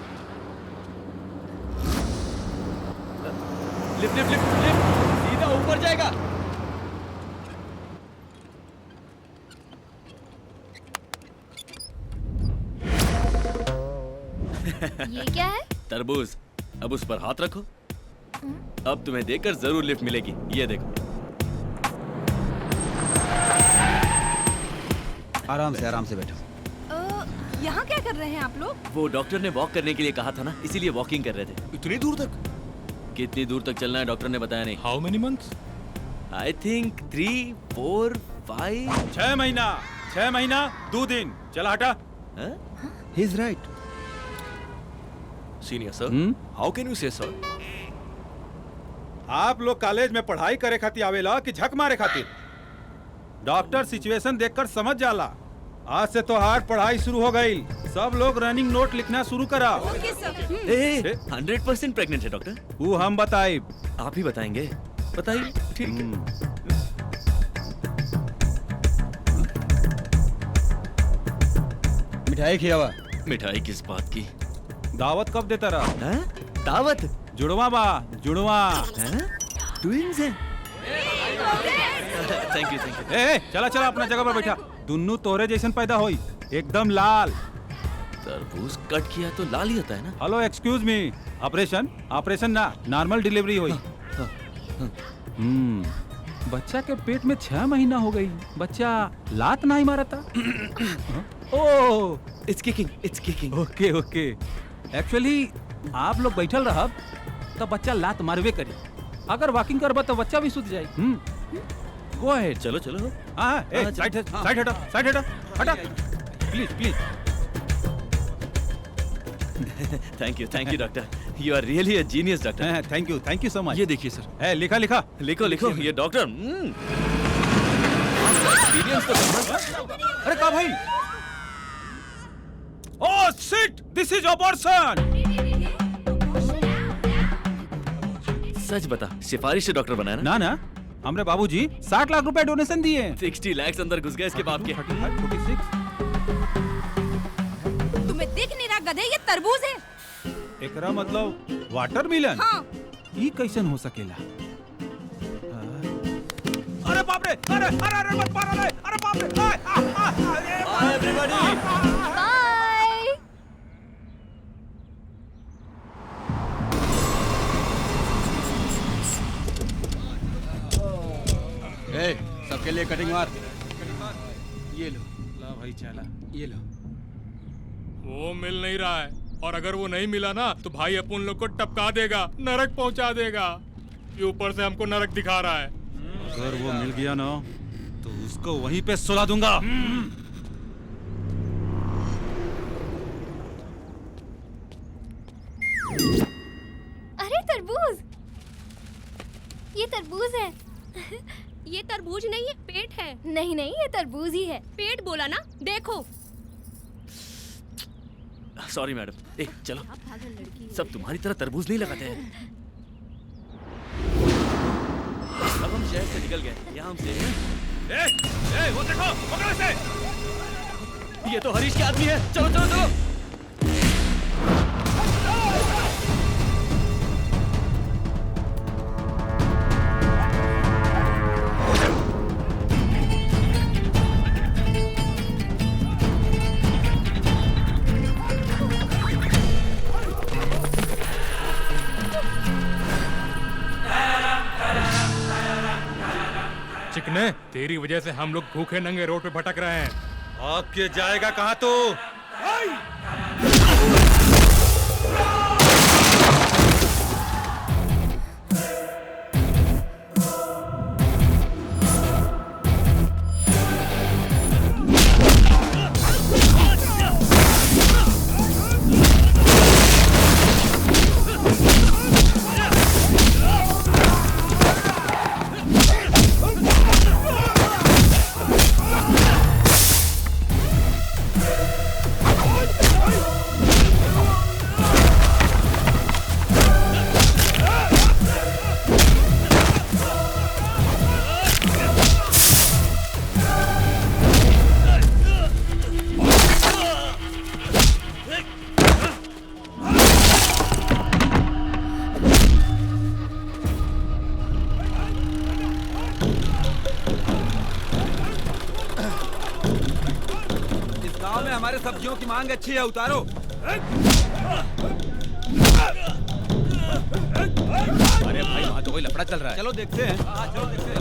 लिफ्ट लिफ्ट लिफ्ट लिफ्ट, सीधा ऊपर जाएगा। ये क्या है? तरबूज। अब उस पर हाथ रखो। अब तुम्हें देखकर जरूर लिफ्ट मिलेगी। ये देखो। आराम से बैठो। यहाँ क्या कर रहे हैं आप लोग? वो डॉक्टर ने वॉक करने के लिए कहा था ना, इसीलिए वॉकिंग कर रहे थे। इतनी दूर तक? कितनी दूर तक चलना है डॉक्टर ने बताया नहीं। How many months? I think 3, 4, 5। 6 महीना 2 दिन। चला हटा। He is right. Senior sir, how can you से सर? आप लोग कॉलेज में पढ़ाई करे खातिर आवेला कि झक मारे खातिर? डॉक्टर सिचुएशन देखकर समझ जाला। आज से तो हार्ड पढ़ाई शुरू हो गई। सब लोग रनिंग नोट लिखना शुरू करा। 100% प्रेग्नेंट है डॉक्टर। वो हम बताए। आप ही बताएंगे? बताइए। ठीक है। मिठाई खिलावा। मिठाई किस बात की? दावत कब देता रहा? दावत? जुड़वा बा, जुड़वा। ट्विंस हैं? Thank you. चला अपना जगह पर बैठा। दुन्नू तोरे जैसन पैदा होई, एकदम लाल। तरबूज कट किया तो लाल ही होता है ना? हेलो एक्सक्यूज मी, ऑपरेशन ना, नॉर्मल डिलीवरी हुई। बच्चा के पेट में 6 महीना हो गई, बच्चा लात नहीं मारा था। ओह, इट्स किकिंग। ओके। एक्चुअली आप लोग बैठल रहब तो बच्चा लात मारवे करी। अगर वॉकिंग करबा तो बच्चा भी सुध जाए। Go ahead. चलो। साइड हटा please. Thank you doctor. You are really a genius doctor. Thank you so much. ये देखिए सर। लिखा लिखो। ये डॉक्टर एक्सपीरियंस तो। अरे का भाई? Oh shit, this is abortion. सच बता, सिफारिश से डॉक्टर बनाया ना? हमरे बाबूजी 60 लाख रुपए डोनेशन दिए। 60 लाख अंदर घुस गए इसके बाप के। 46। तुम्हें दिख नहीं रहा गधे, ये तरबूज है। एकरा मतलब वाटरमेलन? हाँ। ई कैसन हो सकेला? अरे बाप रे, अरे मत मारो रे, अरे बाप रे। Bye everybody. सबके लिए कटिंग मार। ये लो। ला भाई चला, ये लो। वो मिल नहीं रहा है, और अगर वो नहीं मिला ना तो भाई अपन लोग को टपका देगा, नरक पहुंचा देगा। ये ऊपर से हमको नरक दिखा रहा है। अगर वो मिल गया ना तो उसको वहीं पे सुला दूंगा। अरे तरबूज, ये तरबूज है। ये तरबूज नहीं है, पेट है। नहीं, ये तरबूज ही है। पेट बोला ना, देखो। Sorry madam. चलो, सब तुम्हारी तरह तरबूज नहीं लगाते हैं। अब हम शहर से निकल गए, यहाँ हम सेफ हैं। वो देखो, पकड़ो इसे। ये तो हरीश के आदमी है। चलो। चिकने, तेरी वजह से हम लोग भूखे नंगे रोड पे भटक रहे हैं। आके जाएगा कहाँ तू? सब्जियों की मांग अच्छी है, उतारो। अरे भाई वहाँ तो कोई लफड़ा चल रहा है। चलो देखते हैं। चलो देखते हैं।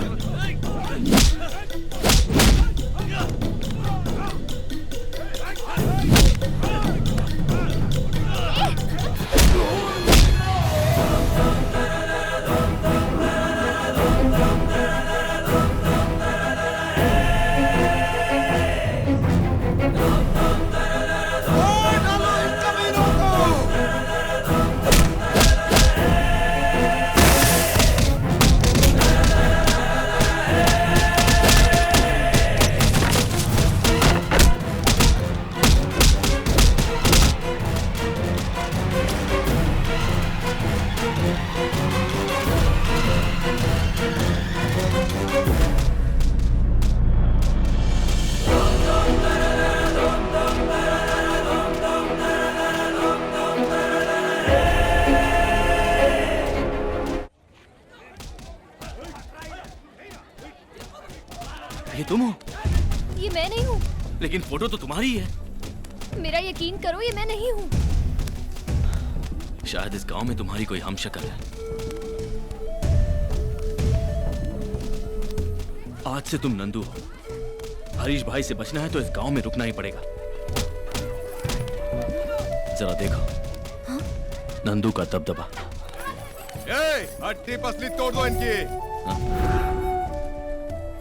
ये तुम हो? ये मैं नहीं हूँ। लेकिन फोटो तो तुम्हारी है। मेरा यकीन करो, ये मैं नहीं हूँ। शायद इस गांव में तुम्हारी कोई हमशक्ल है। आज से तुम नंदू हो। हरीश भाई से बचना है तो इस गांव में रुकना ही पड़ेगा। जरा देखो। हाँ? नंदू का दबदबा। हड्डी पसली तोड़ दो इनकी।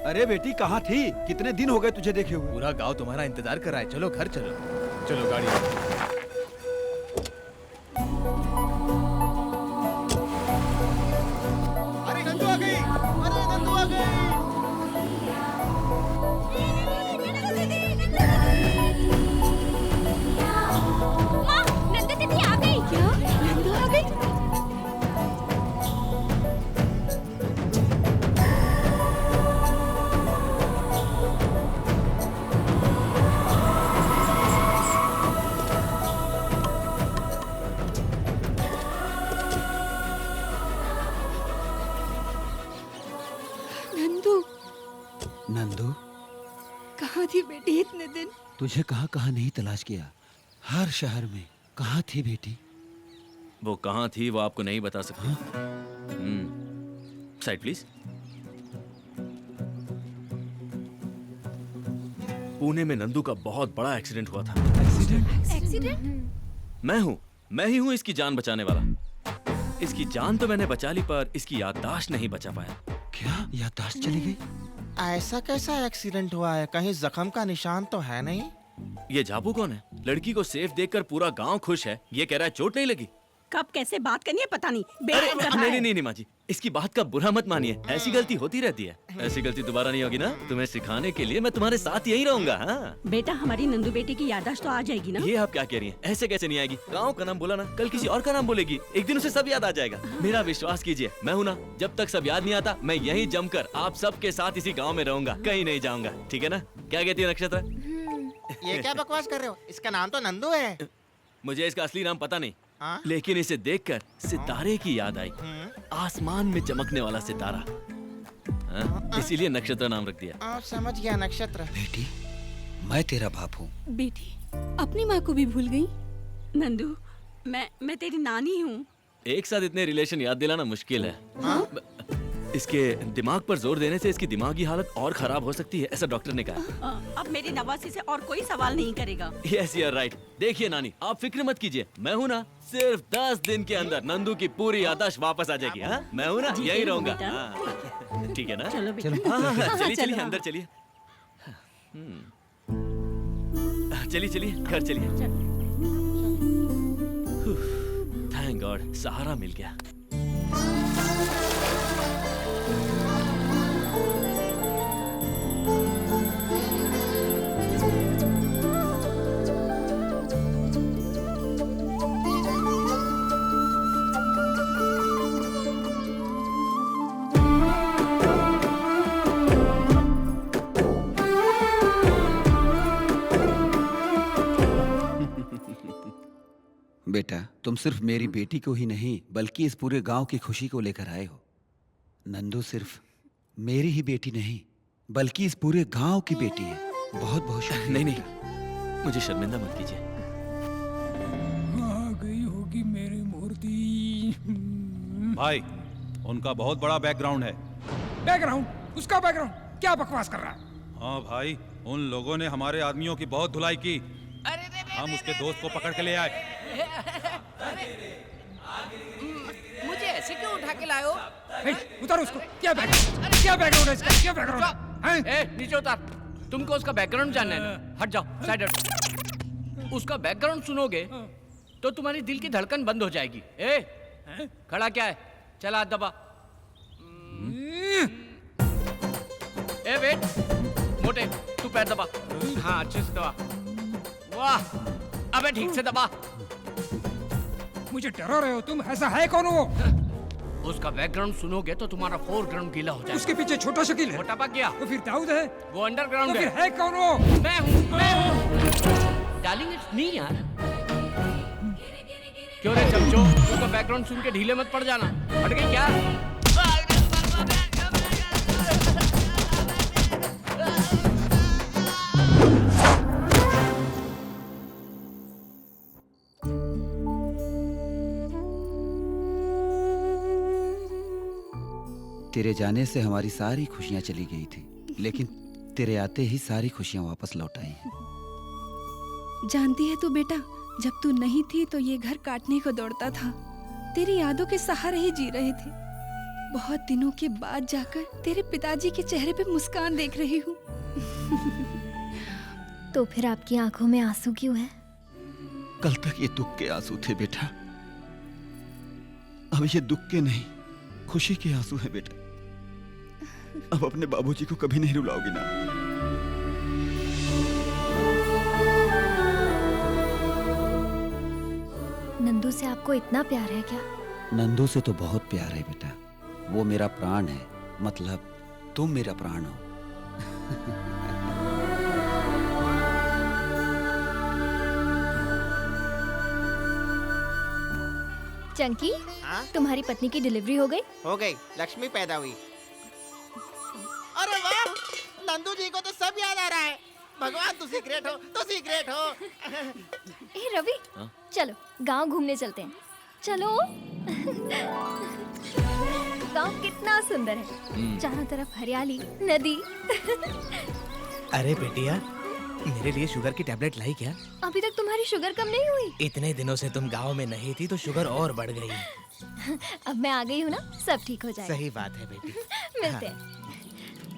अरे बेटी कहाँ थी? कितने दिन हो गए तुझे देखे हुए? पूरा गांव तुम्हारा इंतजार कर रहा है। चलो घर चलो। चलो गाड़ी। अरे नंदू आ गई। अरे नंदू आ गई। माँ, नंदू दीदी आ गई। क्या? नंदू आ गई? नंदू, कहाँ थी बेटी इतने दिन? तुझे कहाँ कहाँ नहीं तलाश किया, हर शहर में। कहाँ थी बेटी? वो कहाँ थी वो आपको नहीं बता सकती। Side please. पुणे में नंदू का बहुत बड़ा एक्सीडेंट हुआ था। एक्सीडेंट? मैं ही हूँ इसकी जान बचाने वाला। इसकी जान तो मैंने बचा ली, पर इसकी याददाश्त नहीं बचा पाया। क्या याददाश्त चली गई? ऐसा कैसा एक्सीडेंट हुआ है? कहीं जख्म का निशान तो है नहीं? ये झापू कौन है? लड़की को सेफ देखकर पूरा गांव खुश है। ये कह रहा है चोट नहीं लगी। कब कैसे बात करनी है पता नहीं। नहीं माँ जी, इसकी बात का बुरा मत मानिए। ऐसी गलती होती रहती है। ऐसी गलती दोबारा नहीं होगी ना? तुम्हें सिखाने के लिए मैं तुम्हारे साथ यहीं रहूंगा। हाँ बेटा, हमारी नंदू बेटी की याददाश्त तो आ जाएगी ना? ये आप क्या कह रही हैं? ऐसे कैसे नहीं आएगी? गांव का नाम बोला ना, कल किसी और का नाम बोलेगी, एक दिन उसे सब याद आ जाएगा। मेरा विश्वास कीजिए, मैं हूँ ना, जब तक सब याद नहीं आता मैं यहीं जमकर आप सबके साथ इसी गाँव में रहूंगा, कहीं नहीं जाऊंगा। ठीक है ना? क्या कहती है नक्षत्र? ये क्या बकवास कर रहे हो? इसका नाम तो नंदू है। मुझे इसका असली नाम पता नहीं, हाँ? लेकिन इसे देखकर सितारे की याद आई। आसमान में चमकने वाला सितारा, इसीलिए नक्षत्र नाम रख दिया। समझ गया नक्षत्र। बेटी, मैं तेरा बाप हूँ। बेटी, अपनी माँ को भी भूल गई? नंदू, मैं तेरी नानी हूँ। एक साथ इतने रिलेशन याद दिलाना मुश्किल है। इसके दिमाग पर जोर देने से इसकी दिमागी हालत और खराब हो सकती है, ऐसा डॉक्टर ने कहा। अब मेरी नवासी से और कोई सवाल नहीं करेगा। Yes you are right. देखिए नानी, आप फिक्र मत कीजिए, मैं हूँ ना, सिर्फ 10 दिन के अंदर नंदू की पूरी याददाश्त वापस आ जाएगी। हाँ, मैं हूँ ना, यही रहूंगा। ठीक है ना? चलो चलिए चलिए अंदर चलिए। चलिए चलिए घर चलिए। थैंक गॉड, सहारा मिल गया। बेटा, तुम सिर्फ मेरी बेटी को ही नहीं बल्कि इस पूरे गांव की खुशी को लेकर आए हो। नंदू सिर्फ मेरी ही बेटी नहीं बल्कि इस पूरे गांव की बेटी है। बहुत बहुत शुक्रिया। नहीं, मुझे शर्मिंदा मत कीजिए। आ गई होगी मेरी मूर्ति। भाई उनका बहुत बड़ा बैकग्राउंड है। बैकग्राउंड? उसका बैकग्राउंड? क्या बकवास कर रहा है? हाँ भाई, उन लोगों ने हमारे आदमियों की बहुत धुलाई की। हम उसके दोस्त को पकड़ के ले आए। मुझे ऐसे क्यों उठा के लाए हो? उतारो उसको। क्या बैकग्राउंड है इसका? क्या बैकग्राउंड है? नीचे उतार। तुमको उसका बैकग्राउंड जानना है ना? हट जाओ, साइड हट। उसका बैकग्राउंड सुनोगे तो तुम्हारी दिल की धड़कन बंद हो जाएगी। खड़ा क्या है? चला हाथ दबा। वेट, मोटे तू पैर दबा। हाँ, अच्छे से दबा। वाह, अबे ठीक से दबा। मुझे डरा रहे हो तुम? ऐसा है कौन वो? उसका बैकग्राउंड सुनोगे तो तुम्हारा फोरग्राउंड गीला हो जाएगा। उसके पीछे छोटा शकील है। मोटा पा गया। तो फिर दाऊद है। वो अंडरग्राउंड तो फिर है कौन वो? मैं हूँ। डार्लिंग इट्स मी यार। क्यों रे चमचो, उसका बैकग्राउंड सुन के ढीले मत पड़ जाना। हट गई क्या? तेरे जाने से हमारी सारी खुशियां चली गई थी, लेकिन तेरे आते ही सारी खुशियां वापस लौट आई हैं। जानती है तू बेटा, जब तू नहीं थी तो ये घर काटने को दौड़ता था। तेरी यादों के सहारे ही जी रहे थे। बहुत दिनों के बाद जाकर तेरे पिताजी के चेहरे पे मुस्कान देख रही हूँ। तो फिर आपकी आंखों में आंसू क्यों हैं? कल तक ये दुख के आंसू थे बेटा, अब ये दुख के नहीं, खुशी के आंसू हैं बेटा। अब अपने बाबूजी को कभी नहीं रुलाओगी ना? नंदू से आपको इतना प्यार है क्या? नंदू से तो बहुत प्यार है बेटा। वो मेरा प्राण है, मतलब तुम मेरा प्राण हो। चंकी, तुम्हारी पत्नी की डिलीवरी हो गई? हो गई, लक्ष्मी पैदा हुई। अरे वाह, नंदू जी को तो सब याद आ रहा है। भगवान तू सीक्रेट हो, तू सीक्रेट हो। ए रवि, चलो गांव घूमने चलते हैं। चलो। गांव कितना सुंदर है, चारों तरफ हरियाली, नदी। अरे बेटिया, मेरे लिए शुगर की टैबलेट लाई क्या? अभी तक तुम्हारी शुगर कम नहीं हुई? इतने दिनों से तुम गांव में नहीं थी तो शुगर और बढ़ गई। अब मैं आ गई हूँ ना, सब ठीक हो जाएगा। सही बात है बेटी। मिलते हैं।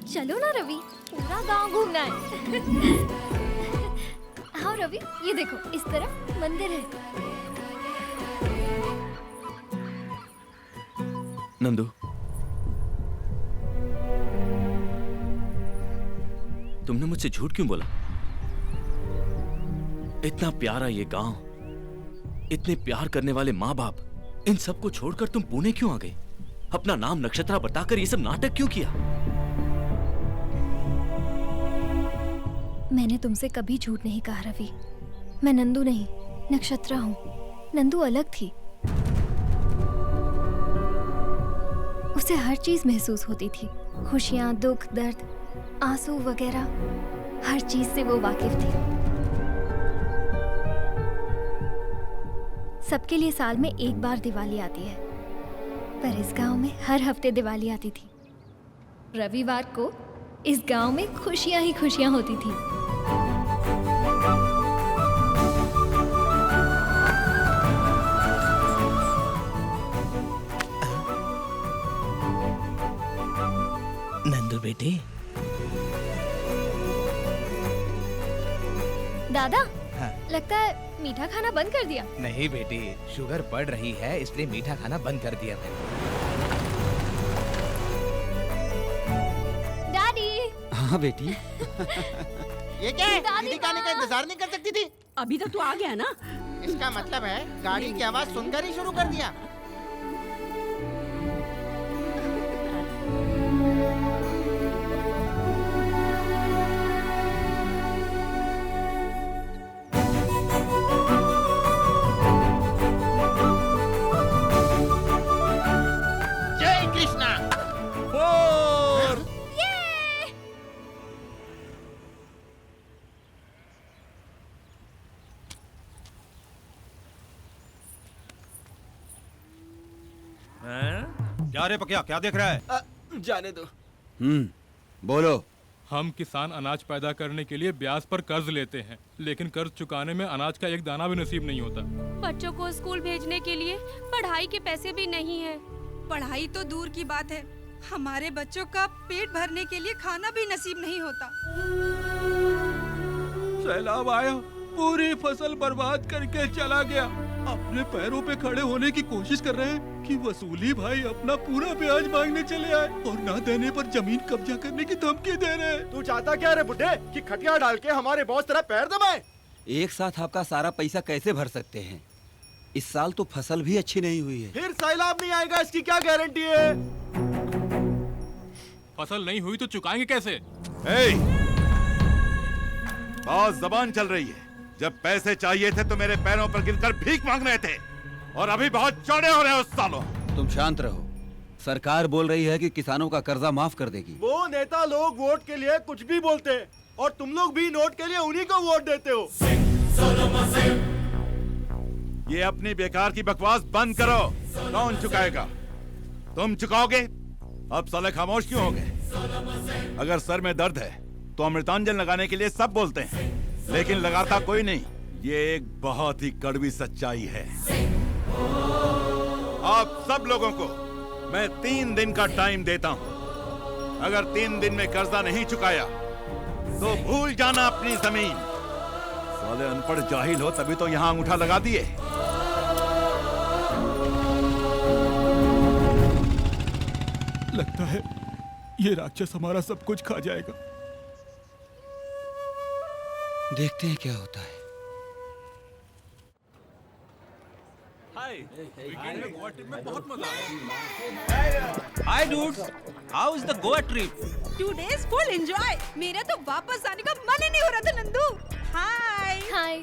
चलो ना रवि, पूरा गांव घूमना है। हाँ रवि, ये देखो, इस तरफ मंदिर है। नंदू, तुमने मुझसे झूठ क्यों बोला? इतना प्यारा ये गांव, इतने प्यार करने वाले माँ बाप, इन सबको छोड़कर तुम पुणे क्यों आ गई? अपना नाम नक्षत्रा बताकर ये सब नाटक क्यों किया? मैंने तुमसे कभी झूठ नहीं कहा रवि। मैं नंदू नहीं, नक्षत्रा हूँ। नंदू अलग थी। उसे हर चीज महसूस होती थी, खुशियाँ, दुख, दर्द, आंसू वगैरह, हर चीज से वो वाकिफ थी। सबके लिए साल में एक बार दिवाली आती है, पर इस गांव में हर हफ्ते दिवाली आती थी। रविवार को इस गांव में खुशियां ही खुशियां होती थी। नंदू बेटी। दादा, हाँ। लगता है मीठा खाना बंद कर दिया। नहीं बेटी, शुगर बढ़ रही है इसलिए मीठा खाना बंद कर दिया मैंने। डैडी। हाँ बेटी। ये क्या है? दीदी का आने का इंतजार नहीं कर सकती थी? अभी तो तू आ गया ना? इसका मतलब है गाड़ी की आवाज सुनकर ही शुरू कर दिया। जय कृष्णा। क्या रे पकिया, क्या देख रहा है? जाने दो। बोलो। हम किसान अनाज पैदा करने के लिए ब्याज पर कर्ज लेते हैं, लेकिन कर्ज चुकाने में अनाज का एक दाना भी नसीब नहीं होता। बच्चों को स्कूल भेजने के लिए पढ़ाई के पैसे भी नहीं है। पढ़ाई तो दूर की बात है, हमारे बच्चों का पेट भरने के लिए खाना भी नसीब नहीं होता। सैलाब आया, पूरी फसल बर्बाद करके चला गया। अपने पैरों पे खड़े होने की कोशिश कर रहे हैं कि वसूली भाई अपना पूरा ब्याज मांगने चले आए और ना देने पर जमीन कब्जा करने की धमकी दे रहे हैं। तू चाहता क्या रे बुड्ढे कि खटिया डाल के हमारे बॉस तेरा पैर दबाए? एक साथ आपका सारा पैसा कैसे भर सकते हैं? इस साल तो फसल भी अच्छी नहीं हुई है। फिर सैलाब नहीं आएगा इसकी क्या गारंटी है? फसल नहीं हुई तो चुकाएंगे कैसे? बहुत जबान चल रही है। जब पैसे चाहिए थे तो मेरे पैरों पर गिरकर भीख मांग रहे थे और अभी बहुत चौड़े हो रहे हो सालों। तुम शांत रहो। सरकार बोल रही है कि किसानों का कर्जा माफ कर देगी। वो नेता लोग वोट के लिए कुछ भी बोलते हैं और तुम लोग भी नोट के लिए उन्हीं को वोट देते हो। ये अपनी बेकार की बकवास बंद करो। कौन चुकाएगा? तुम चुकाओगे? अब साले खामोश क्यों हो गए? अगर सर में दर्द है तो अमृतांजन लगाने के लिए सब बोलते हैं, लेकिन लगाता कोई नहीं। ये एक बहुत ही कड़वी सच्चाई है। आप सब लोगों को मैं 3 दिन का टाइम देता हूं। अगर 3 दिन में कर्जा नहीं चुकाया तो भूल जाना अपनी जमीन। साले अनपढ़ जाहिल हो तभी तो यहां अंगूठा लगा दिए। लगता है ये राक्षस हमारा सब कुछ खा जाएगा। देखते हैं क्या होता है। Hi dudes, how is the Goa trip? 2 days full enjoy। मेरा तो वापस आने का मन ही नहीं हो रहा था नंदू। हाय हाय।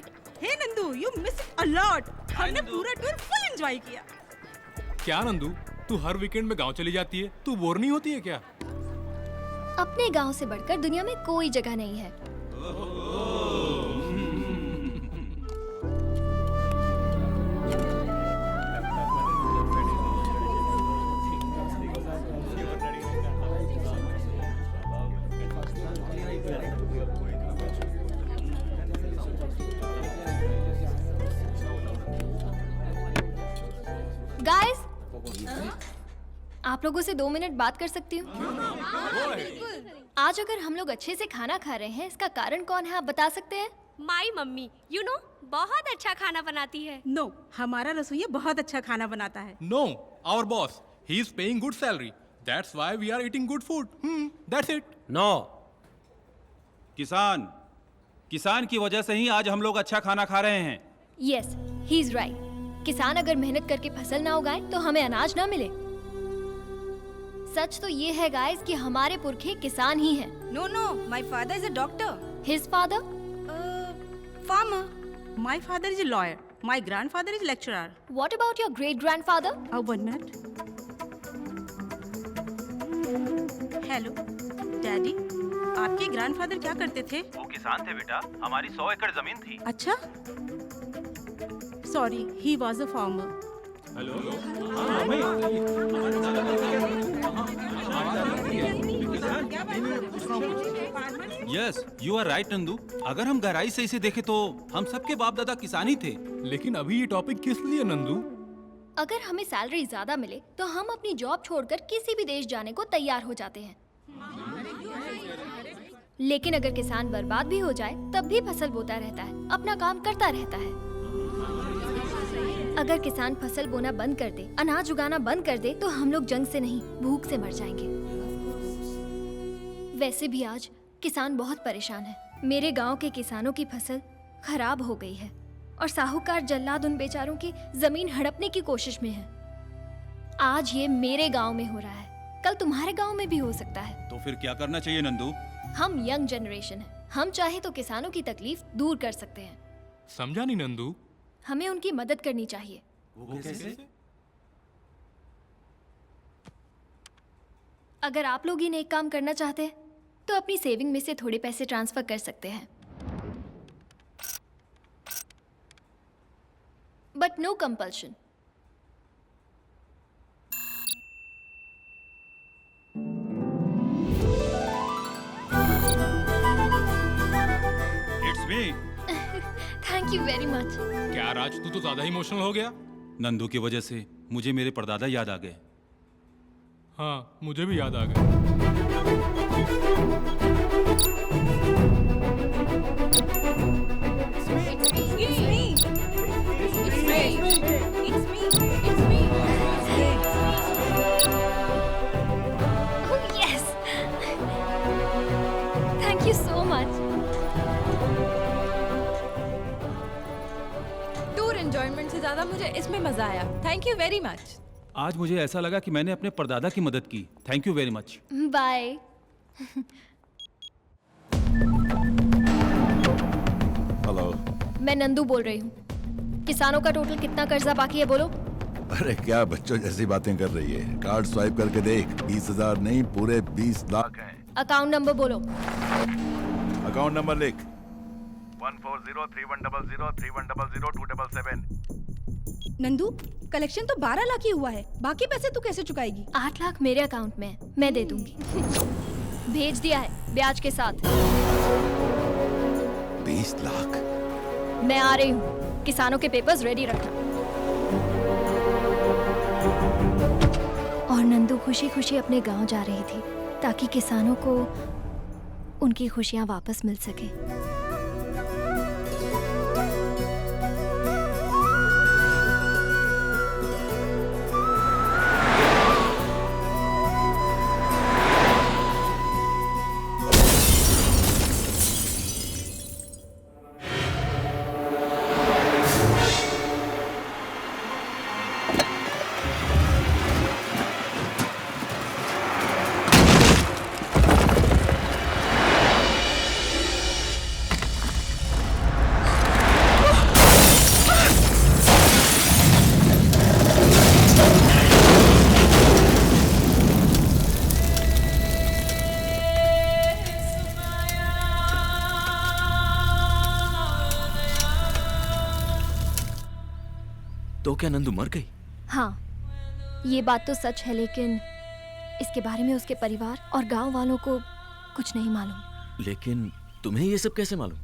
हे Nandu, you miss it a lot। हमने पूरा टूर फुल एंजॉय किया। क्या नंदू, तू हर वीकेंड में गांव चली जाती है, तू बोर नहीं होती है क्या? अपने गांव से बढ़कर दुनिया में कोई जगह नहीं है। गाइस, आप लोगों से 2 मिनट बात कर सकती हूँ? आज अगर हम लोग अच्छे से खाना खा रहे हैं, इसका कारण कौन है, आप बता सकते हैं? माई मम्मी, यू नो, बहुत अच्छा खाना बनाती है। नो, हमारा रसोइया बहुत अच्छा खाना बनाता है। No, our boss, he is paying good salary. That's why we are eating good food. That's it. No, किसान की वजह से ही आज हम लोग अच्छा खाना खा रहे हैं। Yes, he is right. किसान अगर मेहनत करके फसल ना उगाए तो हमें अनाज ना मिले। सच तो ये है गाइस कि हमारे पुरखे किसान ही हैं। No no, my father is a doctor. His father? Farmer. My father is a lawyer. My grandfather is lecturer. What about your great grandfather? 1 minute. Hello daddy, आपके ग्रैंडफादर क्या करते थे? वो किसान थे बेटा, हमारी 100 एकड़ जमीन थी। अच्छा, sorry, he was a farmer. Yes, you are right Nandu. अगर हम गहराई से इसे देखें तो हम सबके बाप दादा किसान ही थे। लेकिन अभी ये टॉपिक किस लिए नंदू? अगर हमें सैलरी ज्यादा मिले तो हम अपनी जॉब छोड़कर किसी भी देश जाने को तैयार हो जाते हैं। लेकिन अगर किसान बर्बाद भी हो जाए तब भी फसल बोता रहता है, अपना काम करता रहता है। अगर किसान फसल बोना बंद कर दे, अनाज उगाना बंद कर दे, तो हम लोग जंग से नहीं, भूख से मर जाएंगे। वैसे भी आज किसान बहुत परेशान है। मेरे गांव के किसानों की फसल खराब हो गई है और साहूकार जल्लाद उन बेचारों की जमीन हड़पने की कोशिश में है। आज ये मेरे गांव में हो रहा है, कल तुम्हारे गांव में भी हो सकता है। तो फिर क्या करना चाहिए नंदू? हम यंग जनरेशन है, हम चाहे तो किसानों की तकलीफ दूर कर सकते हैं। समझा नहीं नंदू? हमें उनकी मदद करनी चाहिए। वो कैसे? अगर आप लोग ही नेक काम करना चाहते हैं तो अपनी सेविंग में से थोड़े पैसे ट्रांसफर कर सकते हैं, but no compulsion. Lakshmi. Thank you very much. क्या राज, तू तो ज्यादा इमोशनल हो गया। नंदू की वजह से मुझे मेरे परदादा याद आ गए। हाँ, मुझे भी याद आ गया। Thank you so much. Tour enjoyment से ज्यादा मुझे इसमें मजा आया। Thank you very much. आज मुझे ऐसा लगा कि मैंने अपने परदादा की मदद की। Thank you very much. Bye. Hello, मैं नंदू बोल रही हूँ। किसानों का टोटल कितना कर्जा बाकी है बोलो? अरे क्या बच्चों जैसी बातें कर रही है। कार्ड स्वाइप करके देख, 20,000 नहीं पूरे 20 लाख हैं। अकाउंट नंबर बोलो। अकाउंट नंबर लिख। 140310031002777। नंदू, कलेक्शन तो 12 लाख ही हुआ है। बाकी पैसे तू कैसे चुकाएगी? 8 लाख मेरे अकाउंट में है, मैं दे दूंगी। भेज दिया है ब्याज के साथ। 20 लाख। मैं आ रही हूँ। किसानों के पेपर्स रेडी रखना। और नंदू खुशी खुशी अपने गांव जा रही थी ताकि किसानों को उनकी खुशियां वापस मिल सके। तो क्या नंदू मर गई? हाँ, ये बात तो सच है, लेकिन इसके बारे में उसके परिवार और गांव वालों को कुछ नहीं मालूम। लेकिन तुम्हें ये सब कैसे मालूम?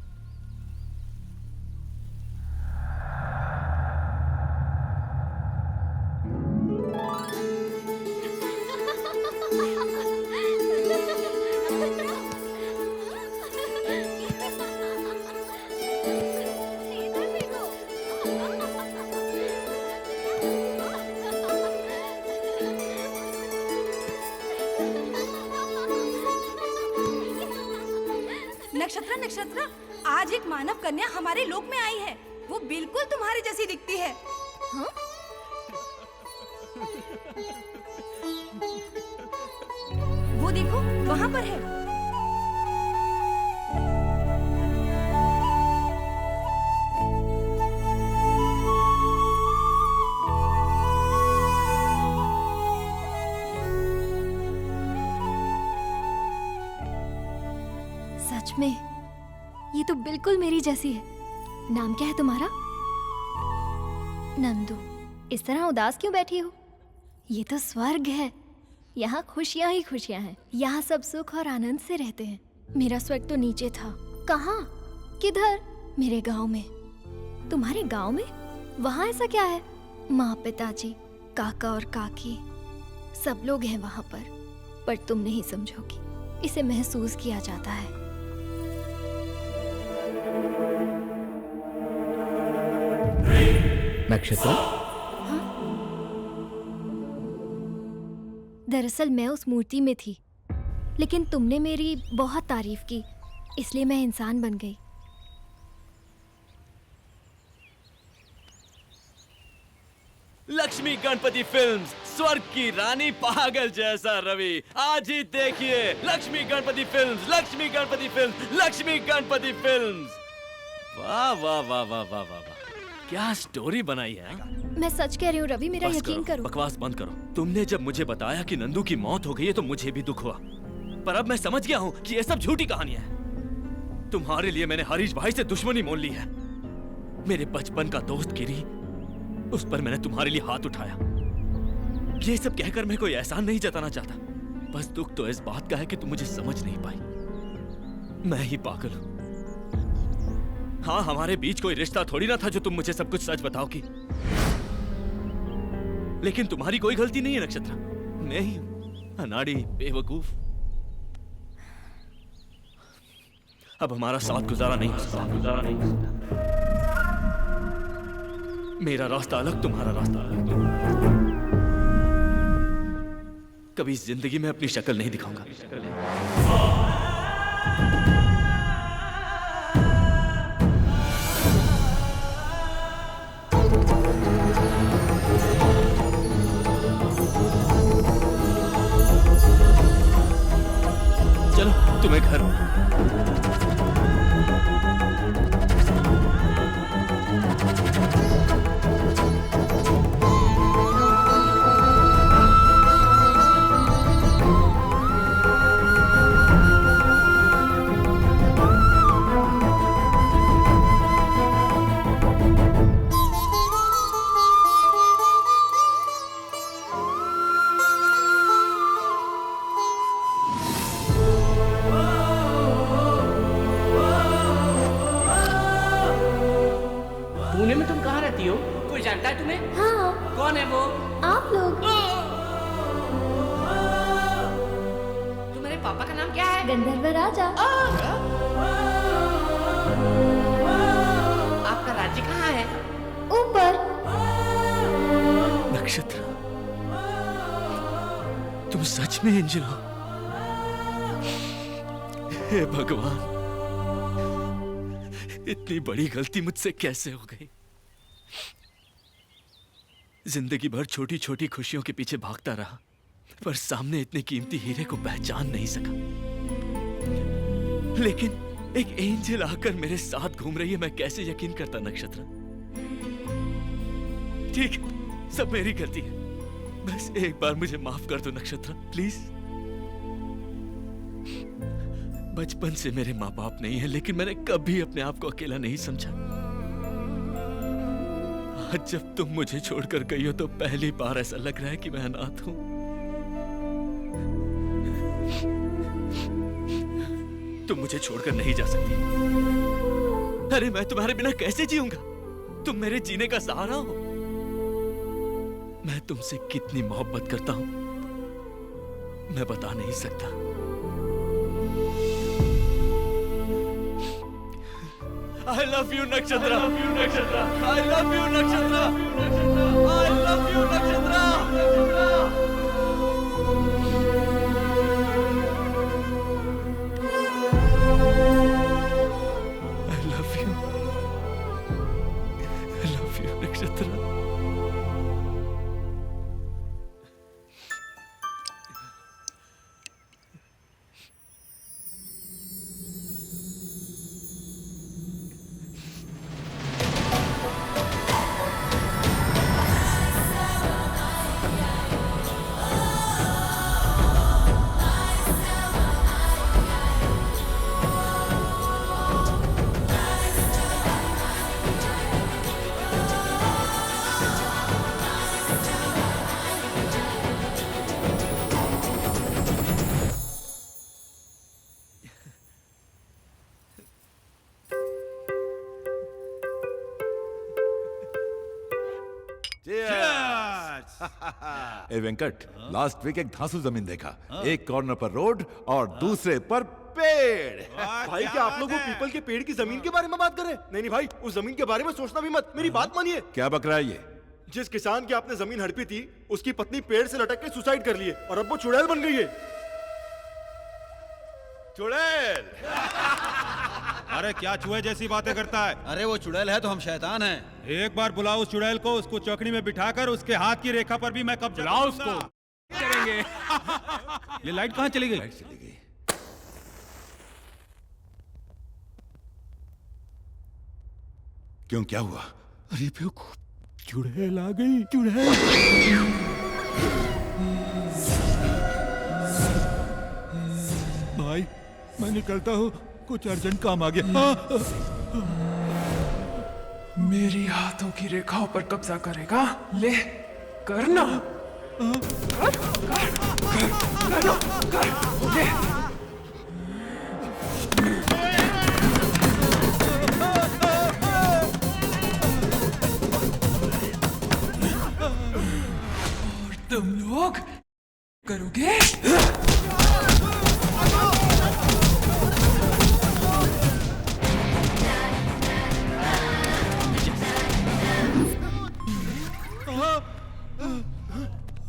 नक्षत्र नक्षत्र, आज एक मानव कन्या हमारे लोक में आई है। वो बिल्कुल तुम्हारे जैसी दिखती है। हाँ? वो देखो वहां पर है। सच में ये तो बिल्कुल मेरी जैसी है। नाम क्या है तुम्हारा? नंदू। इस तरह उदास क्यों बैठी हो? ये तो स्वर्ग है। यहाँ खुशियाँ ही खुशियाँ हैं। यहाँ सब सुख और आनंद से रहते हैं। मेरा स्वर्ग तो नीचे था। कहाँ? किधर? मेरे गांव में। तुम्हारे गांव में? वहाँ ऐसा क्या है? माँ, पिताजी, काका और काकी सब लोग हैं वहाँ पर तुम नहीं समझोगी। इसे महसूस किया जाता है। नक्षत्र, दरअसल मैं उस मूर्ति में थी, लेकिन तुमने मेरी बहुत तारीफ की, इसलिए मैं इंसान बन गई। लक्ष्मी गणपति फिल्म्स, स्वर्ग की रानी पागल जैसा रवि। आज ही देखिए Lakshmi Ganpati films, Lakshmi Ganpati films, Lakshmi Ganpati films. वाह वाह वाह वाह वाह वाह वाह, क्या स्टोरी बनाई है। मैं सच कह रही हूँ रवि, मेरा यकीन करो। बकवास बंद करो। तुमने जब मुझे बताया कि नंदू की मौत हो गई है तो मुझे भी दुख हुआ, पर अब मैं समझ गया हूँ कि ये सब झूठी कहानियां हैं। तुम्हारे लिए मैंने हरीश भाई से दुश्मनी मोल ली है। मेरे बचपन का दोस्त गिरी, उस पर मैंने तुम्हारे लिए हाथ उठाया। ये सब कहकर मैं कोई एहसान नहीं जताना चाहता, बस दुख तो इस बात का है कि तुम मुझे समझ नहीं पाई। मैं ही पागल हूं। हाँ, हमारे बीच कोई रिश्ता थोड़ी ना था जो तुम मुझे सब कुछ सच बताओगी। लेकिन तुम्हारी कोई गलती नहीं है नक्षत्र, मैं ही हूं अनाड़ी बेवकूफ। अब हमारा साथ गुजारा नहीं हो सकता। मेरा रास्ता अलग, तुम्हारा रास्ता अलग। कभी जिंदगी में अपनी शक्ल नहीं दिखाऊंगा। चलो तुम्हें घर पुणे में तुम कहाँ रहती हो? कोई जानता है तुम्हें? हाँ। कौन है वो? आप लोग। तुम्हारे पापा का नाम क्या है? गंधर्व राजा। आपका राज्य कहाँ है? ऊपर। नक्षत्र, तुम सच में एंजल हो? हे भगवान, इतनी बड़ी गलती मुझसे कैसे हो गई? जिंदगी भर छोटी छोटी खुशियों के पीछे भागता रहा, पर सामने इतने कीमती हीरे को पहचान नहीं सका। लेकिन एक एंजल आकर मेरे साथ घूम रही है, मैं कैसे यकीन करता नक्षत्र? ठीक है, सब मेरी गलती है। बस एक बार मुझे माफ कर दो नक्षत्र, प्लीज। बचपन से मेरे माँ बाप नहीं है, लेकिन मैंने कभी अपने आप को अकेला नहीं समझा। आज जब तुम मुझे छोड़कर गई हो तो पहली बार ऐसा लग रहा है कि मैं अनाथ हूं। तुम मुझे छोड़कर नहीं जा सकती। अरे मैं तुम्हारे बिना कैसे जीऊंगा? तुम मेरे जीने का सहारा हो। मैं तुमसे कितनी मोहब्बत करता हूं मैं बता नहीं सकता। I love you, Nakshatra. I love you, Nakshatra. I love you, Nakshatra. I love you, Nakshatra. I love you. I love you, Nakshatra. ए वेंकट, लास्ट वीक एक धांसू जमीन देखा। एक कॉर्नर पर रोड और दूसरे पर पेड़। भाई क्या आप लोग वो पीपल के पेड़ की जमीन के बारे में बात कर रहे हैं? नहीं भाई, उस जमीन के बारे में सोचना भी मत। मेरी बात मानिए। क्या बक रहा है ये? जिस किसान की आपने जमीन हड़पी थी, उसकी पत्नी पेड़ से लटक के सुसाइड कर ली है और अब वो चुड़ैल बन गई है। चुड़ैल? अरे क्या चूहे जैसी बातें करता है? अरे वो चुड़ैल है तो हम शैतान हैं। एक बार बुलाओ उस चुड़ैल को, उसको चौकड़ी में बिठाकर उसके हाथ की रेखा पर भी मैं कब्जा बुलाओ उसको। करेंगे। ये लाइट कहाँ चली गई? लाइट चली गई। क्यों, क्या हुआ? अरे बेवकूफ, चुड़ैल आ गई। चुड़ैल। भाई मैं निकलता हूँ, कुछ अर्जेंट काम आ गया। मेरी हाथों की रेखाओं पर कब्जा करेगा? ले करना। ले। और तुम लोग करोगे?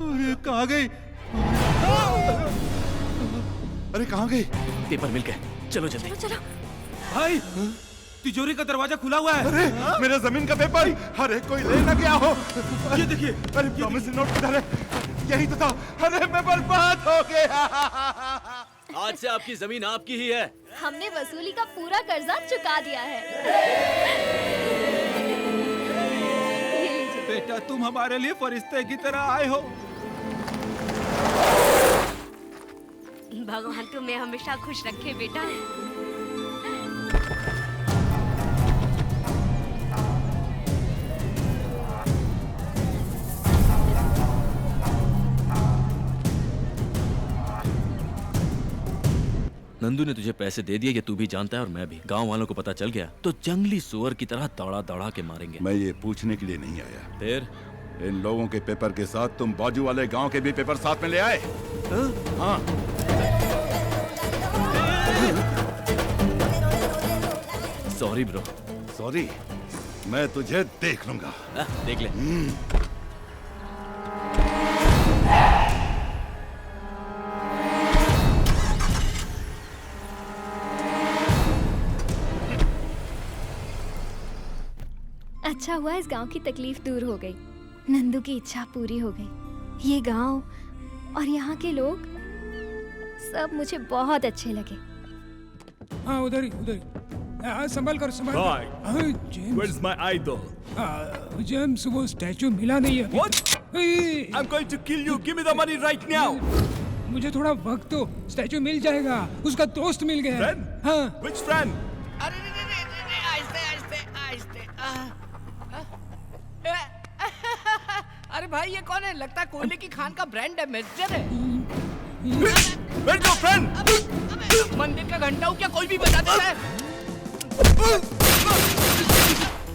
अरे कहाँ गई? अरे कहाँ गई? पेपर मिल गए, चलो जल्दी। चलो भाई तिजोरी का दरवाजा खुला हुआ है। अरे मेरे जमीन का पेपर! अरे कोई ले ना गया हो। ये देखिए। अरे प्रॉमिसरी नोट किधर है? यही तो था। अरे मैं बर्बाद हो गया। आज से आपकी जमीन आपकी ही है। हमने वसूली का पूरा कर्जा चुका दिया है। बेटा तुम हमारे लिए फरिश्ते की तरह आए हो। भगवान तुम्हें हमेशा खुश रखे बेटा। नंदू ने तुझे पैसे दे दिए, ये तू भी जानता है और मैं भी। गांव वालों को पता चल गया तो जंगली सुअर की तरह दौड़ा दौड़ा के मारेंगे। मैं ये पूछने के लिए नहीं आया। फिर इन लोगों के पेपर के साथ तुम बाजू वाले गांव के भी पेपर साथ में ले आए? हाँ। Sorry bro. सॉरी? मैं तुझे देख लूंगा। देख ले। अच्छा हुआ इस गांव की तकलीफ दूर हो गई। नंदू की इच्छा पूरी हो गई। ये गांव और यहाँ के लोग सब मुझे बहुत अच्छे लगे। हाँ उधर ही उधर ही। हाँ, संभाल कर संभाल कर। James. Where's my idol? James वो स्टैचू मिला नहीं है। What? I'm going to kill you. Give me the money right now. मुझे थोड़ा वक्त दो, स्टैचू मिल जाएगा। उसका दोस्त मिल गया। Friend? हाँ। Which friend? अरे भाई ये कौन है? लगता है कोयले की खान का ब्रांड एम्बेसडर है। Where's your friend? मंदिर का घंटा हो क्या कोई भी बजा देता है?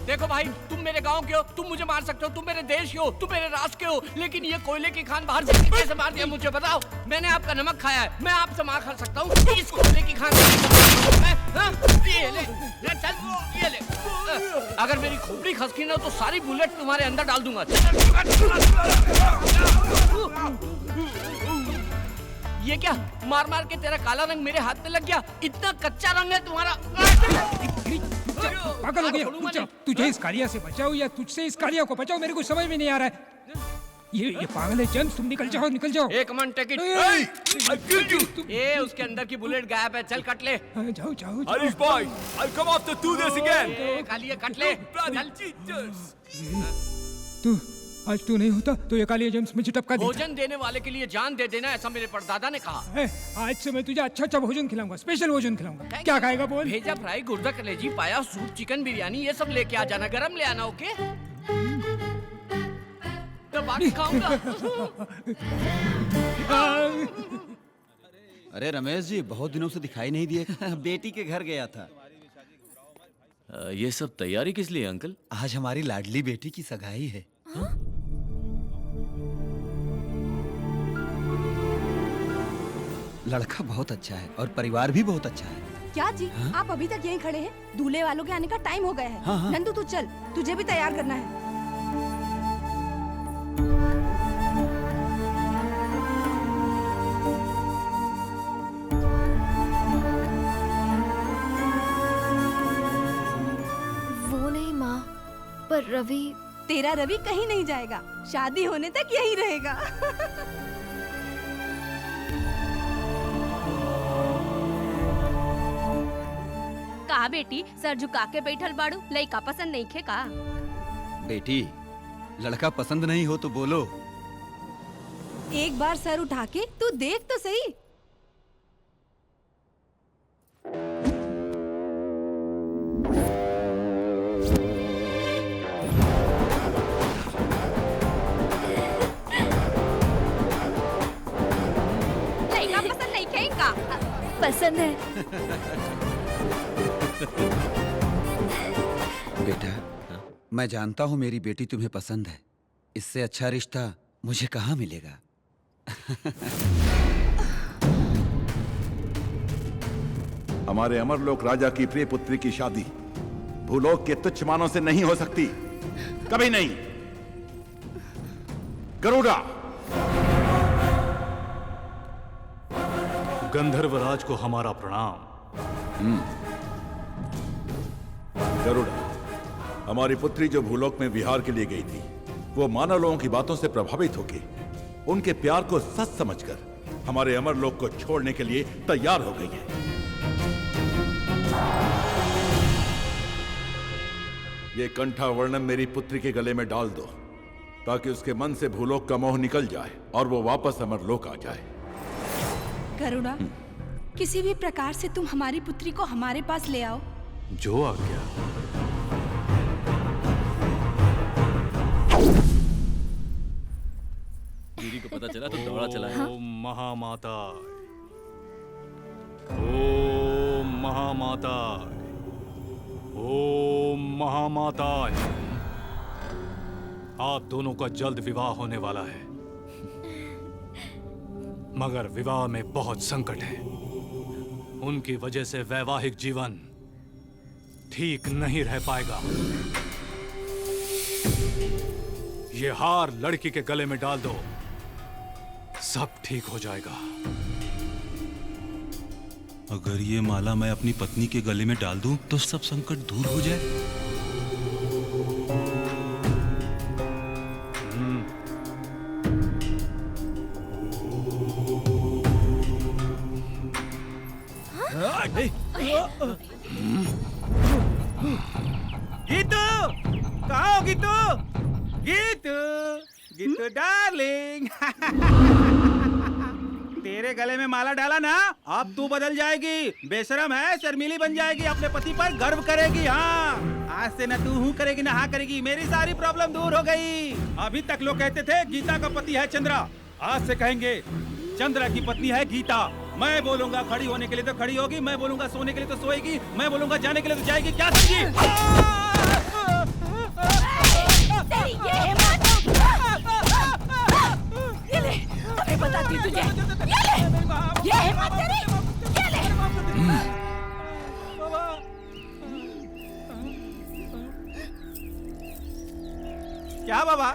देखो भाई तुम मेरे गांव के हो, तुम मुझे मार सकते हो, तुम मेरे देश के हो, तुम मेरे राष्ट्र के हो, लेकिन ये कोयले की खान बाहर से कैसे मार दिया मुझे बताओ? मैंने आपका नमक खाया है, मैं आपसे मार खा सकता हूँ इस कोयले की खान मैं, हाँ? ये ले, चल ये ले। अगर मेरी खोपड़ी खसकी ना तो सारी बुलेट तुम्हारे अंदर डाल दूंगा। ये क्या मार मार के तेरा काला रंग मेरे हाथ में लग गया? इतना कच्चा रंग है तुम्हारा। पागल हो गया। तुझे इस कालिया से बचाओ या तुझसे इस कालिया को बचाओ, मेरे को समझ में नहीं आ रहा है। ये पागल है जेम्स, तुम निकल जाओ निकल जाओ। एक मन टिकट। ये उसके अंदर की बुलेट गायब है, चल कट ले। जाओ जाओ। Irish boy, I'll come after do this again. Kaliya cut ले। चल। तू आज तू नहीं होता तो ये कालिया जेम्स मुझे टपका देता। भोजन देने वाले के लिए जान दे देना, ऐसा मेरे परदादा ने कहा। आज से मैं तुझे अच्छा अच्छा भोजन खिलाऊंगा, स्पेशल भोजन खिलाऊंगा। क्या खाएगा बोल? भेजा फ्राई, गुर्दा कलेजी, पाया, सूप, चिकन बिरयानी, ये सब लेके आ जाना, गरम ले आना। ओके तो बाकी खाऊंगा। अरे रमेश जी बहुत दिनों से दिखाई नहीं दिए। बेटी के घर गया था। ये सब तैयारी किस लिए अंकल? आज हमारी लाडली बेटी की सगाई है। लड़का बहुत अच्छा है और परिवार भी बहुत अच्छा है। क्या जी? आप अभी तक यहीं खड़े हैं? दूल्हे वालों के आने का टाइम हो गया है। हाँ। नंदू तू चल, तुझे भी तैयार करना है। वो नहीं माँ, पर रवि। तेरा रवि कहीं नहीं जाएगा, शादी होने तक यहीं रहेगा। कहा बेटी सर झुका के बैठल बाड़ू, लइका पसंद नहीं खे का? बेटी लड़का पसंद नहीं हो तो बोलो। एक बार सर उठा के तू देख तो सही। लइका पसंद नहीं खे का? पसंद है। बेटा मैं जानता हूँ मेरी बेटी तुम्हें पसंद है, इससे अच्छा रिश्ता मुझे कहाँ मिलेगा? हमारे अमरलोक राजा की प्रिय पुत्री की शादी भूलोक के तुच्छ मानों से नहीं हो सकती, कभी नहीं। गरुड़ा, गंधर्वराज को हमारा प्रणाम। गरुड़ा, हमारी पुत्री जो भूलोक में विहार के लिए गई थी, वो मानव लोगों की बातों से प्रभावित होकर उनके प्यार को सच समझकर हमारे अमरलोक को छोड़ने के लिए तैयार हो गई है। ये कंठा वर्णम मेरी पुत्री के गले में डाल दो, ताकि उसके मन से भूलोक का मोह निकल जाए और वो वापस अमरलोक आ जाए। गरुड़ा, किसी भी प्रकार से तुम हमारी पुत्री को हमारे पास ले आओ। जो आज्ञा। दीदी को पता चला तो दौड़ा चला है। ओम महामाता, ओम महामाता, ओम महामाता। आप दोनों का जल्द विवाह होने वाला है, मगर विवाह में बहुत संकट है। उनकी वजह से वैवाहिक जीवन ठीक नहीं रह पाएगा। ये हार लड़की के गले में डाल दो, सब ठीक हो जाएगा। अगर ये माला मैं अपनी पत्नी के गले में डाल दूं तो सब संकट दूर हो जाए। गीतू, कहाँ हो गीतू? गीतू, गीतू डार्लिंग। तेरे गले में माला डाला ना, अब तू बदल जाएगी। बेशरम है, शर्मीली बन जाएगी, अपने पति पर गर्व करेगी। हाँ, आज से न तू हूँ करेगी न हाँ करेगी। मेरी सारी प्रॉब्लम दूर हो गई। अभी तक लोग कहते थे गीता का पति है चंद्रा, आज से कहेंगे चंद्रा की पत्नी है गीता। मैं बोलूंगा खड़ी होने के लिए तो खड़ी होगी, मैं बोलूंगा सोने के लिए तो सोएगी, मैं बोलूंगा जाने के लिए तो जाएगी। क्या समझी? तेरी ये हिम्मत! ये ले, अभी बताती हूँ तुझे। ये ले, ये हिम्मत तेरी, ये ले। क्या बाबा,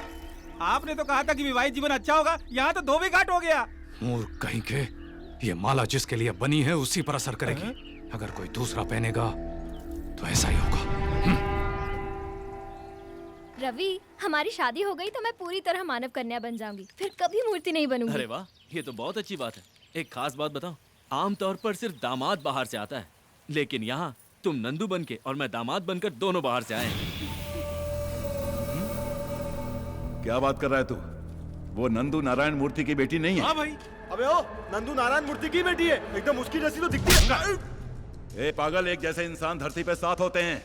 आपने तो कहा था कि विवाहित जीवन अच्छा होगा, यहाँ तो धोबी घाट हो गया। मूर्ख कहीं के, ये माला जिसके लिए बनी है उसी पर असर करेगी। अगर कोई दूसरा पहनेगा तो ऐसा ही होगा। रवि, हमारी शादी हो गई तो मैं पूरी तरह मानव कन्या बन जाऊंगी, फिर कभी मूर्ति नहीं बनूंगी। अरे वाह, ये तो बहुत अच्छी बात है। एक खास बात बताओ, आमतौर पर सिर्फ दामाद बाहर से आता है, लेकिन यहाँ तुम नंदू बन के और मैं दामाद बनकर दोनों बाहर से आए हैं। क्या बात कर रहा है तू? वो नंदू नारायण मूर्ति की बेटी नहीं है? हाँ भाई। अबे ओ, नंदू नारायण मूर्ति की बेटी है, एकदम उसकी जैसी तो दिखती है। ए पागल, एक जैसे इंसान धरती पे साथ होते हैं।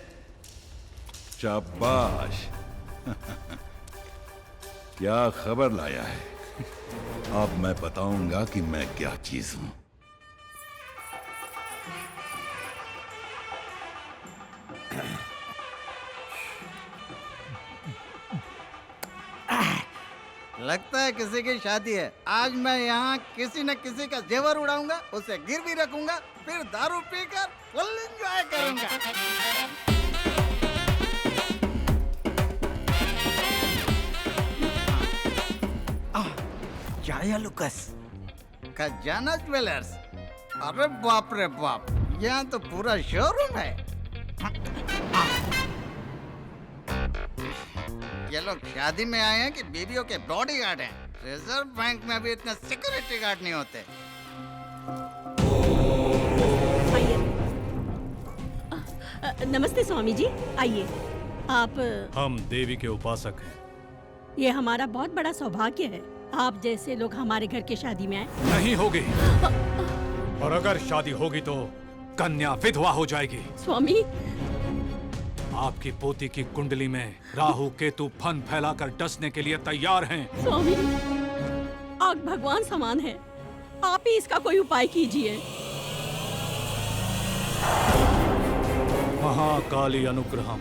शाबाश। क्या खबर लाया है? अब मैं बताऊंगा कि मैं क्या चीज हूं। लगता है किसी की शादी है। आज मैं यहाँ किसी न किसी का जेवर उड़ाऊंगा, उसे गिर भी रखूंगा, फिर दारू पीकर फुल एंजॉय करूंगा। जाया लुकस, खजाना ज्वेलर्स। अरे बाप रे बाप, यहाँ तो पूरा शोरूम है। ये लोग शादी में आए हैं कि बीवियों के बॉडीगार्ड हैं? रिजर्व बैंक में भी इतने सिक्योरिटी गार्ड नहीं होते। नमस्ते स्वामी जी, आइए। आप? हम देवी के उपासक हैं। ये हमारा बहुत बड़ा सौभाग्य है, आप जैसे लोग हमारे घर की शादी में आए। नहीं होगी, और अगर शादी होगी तो कन्या विधवा हो जाएगी। स्वामी, आपकी पोती की कुंडली में राहु केतु फन फैलाकर डसने के लिए तैयार हैं। स्वामी, आग भगवान समान है, आप ही इसका कोई उपाय कीजिए। महाकाली अनुग्रहम,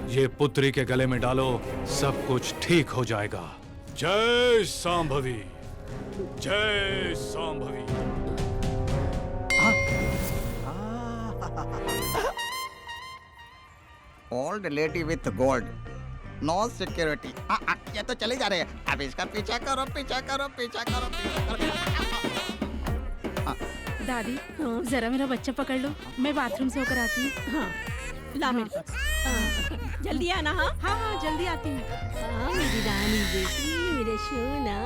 ये पुत्री के गले में डालो, सब कुछ ठीक हो जाएगा। जय सांभवी, जय Shambhavi. Old lady with gold, no security. ये तो चले जा रहे हैं। अब इसका पीछा करो, पीछा करो, पीछा करो, पीछा करो। दादी जरा मेरा बच्चा पकड़ लो, मैं बाथरूम से होकर आती हूँ। हाँ ला मेरे पास। जल्दी आना। हाँ हाँ हाँ जल्दी आती हूँ। हाँ मेरी रानी बेटी, मेरे सोना,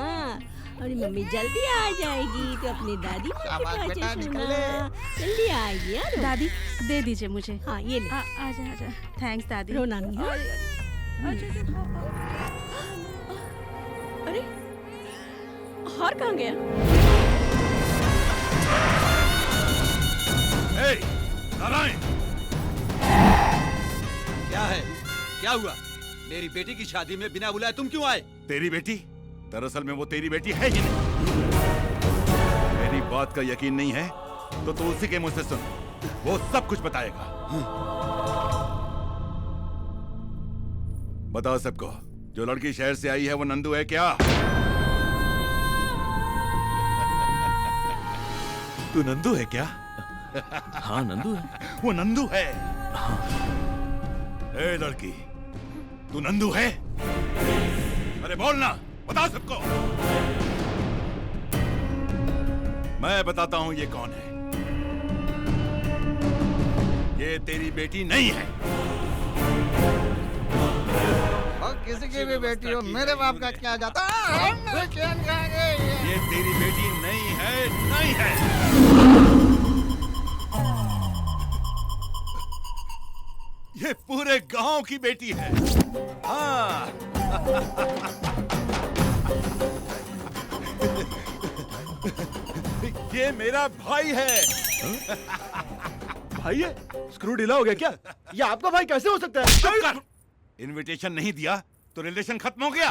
और मम्मी जल्दी आ जाएगी तो अपनी दादी माँ के पास सोना। जल्दी आइए यार। दादी दे दीजिए मुझे। हाँ ये ले। आजा आजा। थैंक्स दादी। रोना नहीं। अरे हार कहाँ गया? नारायण, क्या है? क्या हुआ? मेरी बेटी की शादी में बिना बुलाए तुम क्यों आए? तेरी बेटी? दरअसल में वो तेरी बेटी है ही नहीं। मेरी बात का यकीन नहीं है तो तू उसी के मुंह से सुन, वो सब कुछ बताएगा। बताओ सबको, जो लड़की शहर से आई है वो नंदू है क्या? तू नंदू है क्या? हाँ नंदू है। वो नंदू है। ए लड़की, तू नंदू है? अरे बोलना, बता सबको। मैं बताता हूं ये कौन है। ये तेरी बेटी नहीं है। और किसी की भी बेटी हो, मेरे बाप का क्या जाता? ये तेरी बेटी नहीं है, नहीं है। ये पूरे गांव की बेटी है। हाँ। ये मेरा भाई है। भाई है? स्क्रू ढीला हो गया क्या? ये आपका भाई कैसे हो सकता है? चुप कर। इनविटेशन नहीं दिया तो रिलेशन खत्म हो गया।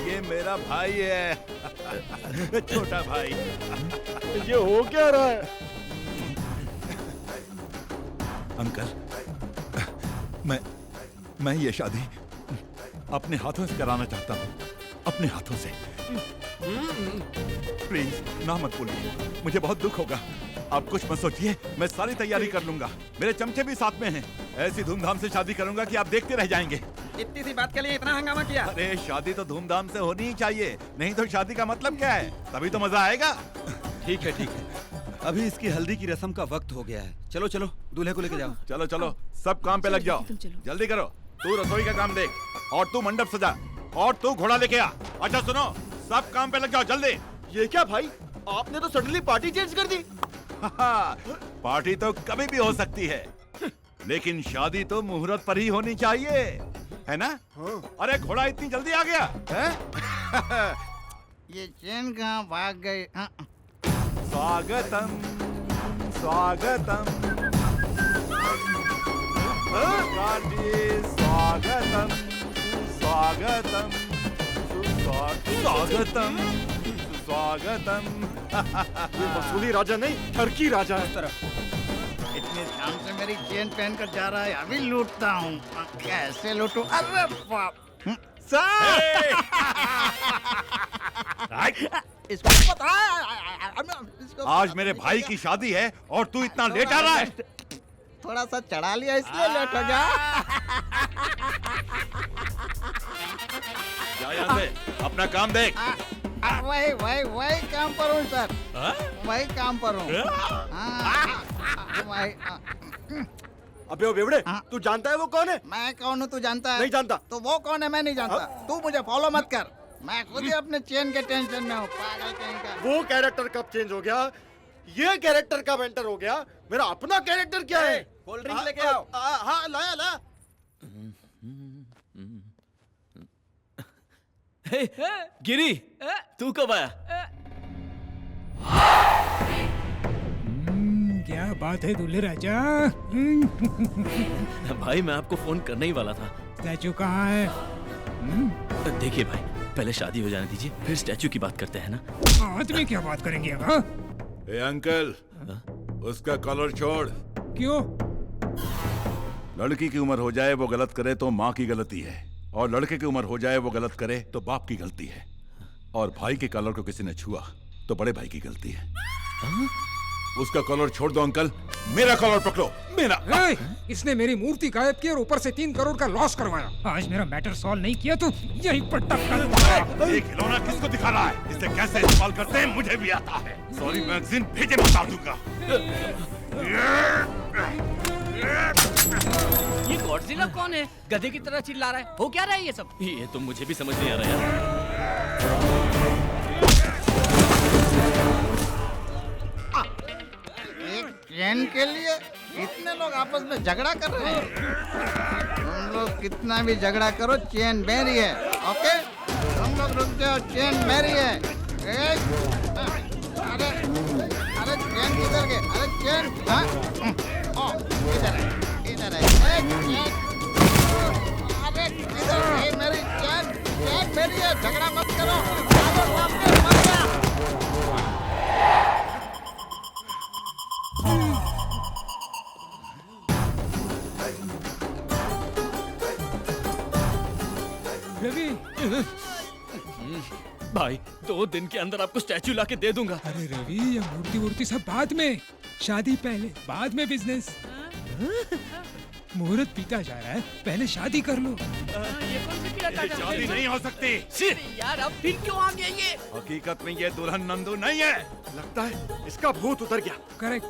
ये मेरा भाई है, छोटा भाई। ये हो क्या रहा है? अंकल, मैं ये शादी अपने हाथों से कराना चाहता हूँ, अपने हाथों से। प्लीज ना मत बोलिए, मुझे बहुत दुख होगा। आप कुछ मत सोचिए, मैं सारी तैयारी कर लूंगा। मेरे चमचे भी साथ में हैं। ऐसी धूमधाम से शादी करूंगा कि आप देखते रह जाएंगे। इतनी सी बात के लिए इतना हंगामा किया? अरे शादी तो धूमधाम से होनी ही चाहिए, नहीं तो शादी का मतलब क्या है? तभी तो मजा आएगा। ठीक है ठीक है, अभी इसकी हल्दी की रस्म का वक्त हो गया है। चलो चलो दूल्हे को लेके जाओ। चलो चलो सब काम पे लग जाओ, जल्दी करो। तू रसोई का काम देख, और तू मंडप सजा, और तू घोड़ा लेके आ। अच्छा सुनो, सब काम पे लग जाओ जल्दी। ये क्या भाई, आपने तो सडनली पार्टी चेंज कर दी। पार्टी तो कभी भी हो सकती है, लेकिन शादी तो मुहूर्त पर ही होनी चाहिए, है ना? अरे घोड़ा इतनी जल्दी आ गया है? ये चैन कहाँ भाग गई? स्वागतम स्वागतम स्वागतम स्वागतम स्वागतम स्वागतम। ये वसूली राजा नहीं, टर्की राजा है। इतने ध्यान से मेरी चेन पहन कर जा रहा है, अभी लूटता हूँ। कैसे लूटूं? अरे बाप! इसको पता है? आज मेरे भाई की शादी है और तू इतना लेट आ रहा है। थोड़ा सा चढ़ा लिया इसलिए लेट हो गया। जा यहाँ से, अपना काम देख। वही काम पर हूँ सर, वही काम पर हूँ। अबे ओ बेवड़े, तू जानता है वो कौन है? मैं कौन हूँ तू जानता है? नहीं जानता। तो वो कौन है मैं नहीं जानता। तू मुझे फॉलो मत कर, मैं खुद ही अपने चेन के टेंशन में हूँ। पागल कहीं का। वो कैरेक्टर कब चेंज हो गया? ये कैरेक्टर कब एंटर हो गया? मेरा अपना कैरेक्टर क्या है? कोल्ड ड्रिंक लेके आओ। हाँ लाया ला। गिरी, तू कब आया? क्या बात है दूल्हे राजा? भाई मैं आपको फोन करने ही वाला था। स्टैचू कहाँ है? देखिए भाई, पहले शादी हो जाने दीजिए, फिर स्टैचू की बात करते हैं ना। आज में क्या बात करेंगे? हाँ? ए अंकल, उसका कॉलर छोड़। क्यों? लड़की की उम्र हो जाए वो गलत करे तो माँ की गलती है, और लड़के की उम्र हो जाए वो गलत करे तो बाप की गलती है, और भाई के कॉलर को किसी ने छुआ तो बड़े भाई की गलती है। उसका कॉलर छोड़ दो अंकल, मेरा कॉलर पकड़ो, मेरा। इसने मेरी मूर्ति गायब की और ऊपर से 3 करोड़ का लॉस करवाया। आज मेरा मैटर सॉल्व नहीं किया तो यहीं पर टक्कर। ये खिलौना किसको दिखा रहा है? इसे कैसे इस्तेमाल करते हैं मुझे भी आता है। सॉरी मैगजीन भेजे, बता दूंगा। ये गॉडजिला कौन है? गधे की तरह चिल्ला रहा है। हो क्या रहा है ये सब? ये तो मुझे भी समझ नहीं आ रहा यार। एक चैन के लिए इतने लोग आपस में झगड़ा कर रहे हैं। तुम लोग कितना भी झगड़ा करो, चैन मेरी है। ओके, तुम लोग रुक जाओ, चैन मेरी है। अरे अरे चैन किधर गए? अरे चैन, हाँ, इधर है, इधर है। अरे इधर है मेरी चैन, चैन मेरी है। झगड़ा मत करो, मर गया। रवि, भाई 2 दिन के अंदर आपको स्टैचू लाके दे दूंगा। अरे रवि, ये मूर्ति सब बाद में, शादी पहले, बाद में बिजनेस। मुहूर्त पीता जा रहा है, पहले शादी कर लो। ये कौन सी पीला काटा? शादी नहीं हो सकती। यार अब फिर क्यों आ गया ये? हकीकत में ये दुल्हन नंदू नहीं है। लगता है इसका भूत उतर गया। करेक्ट,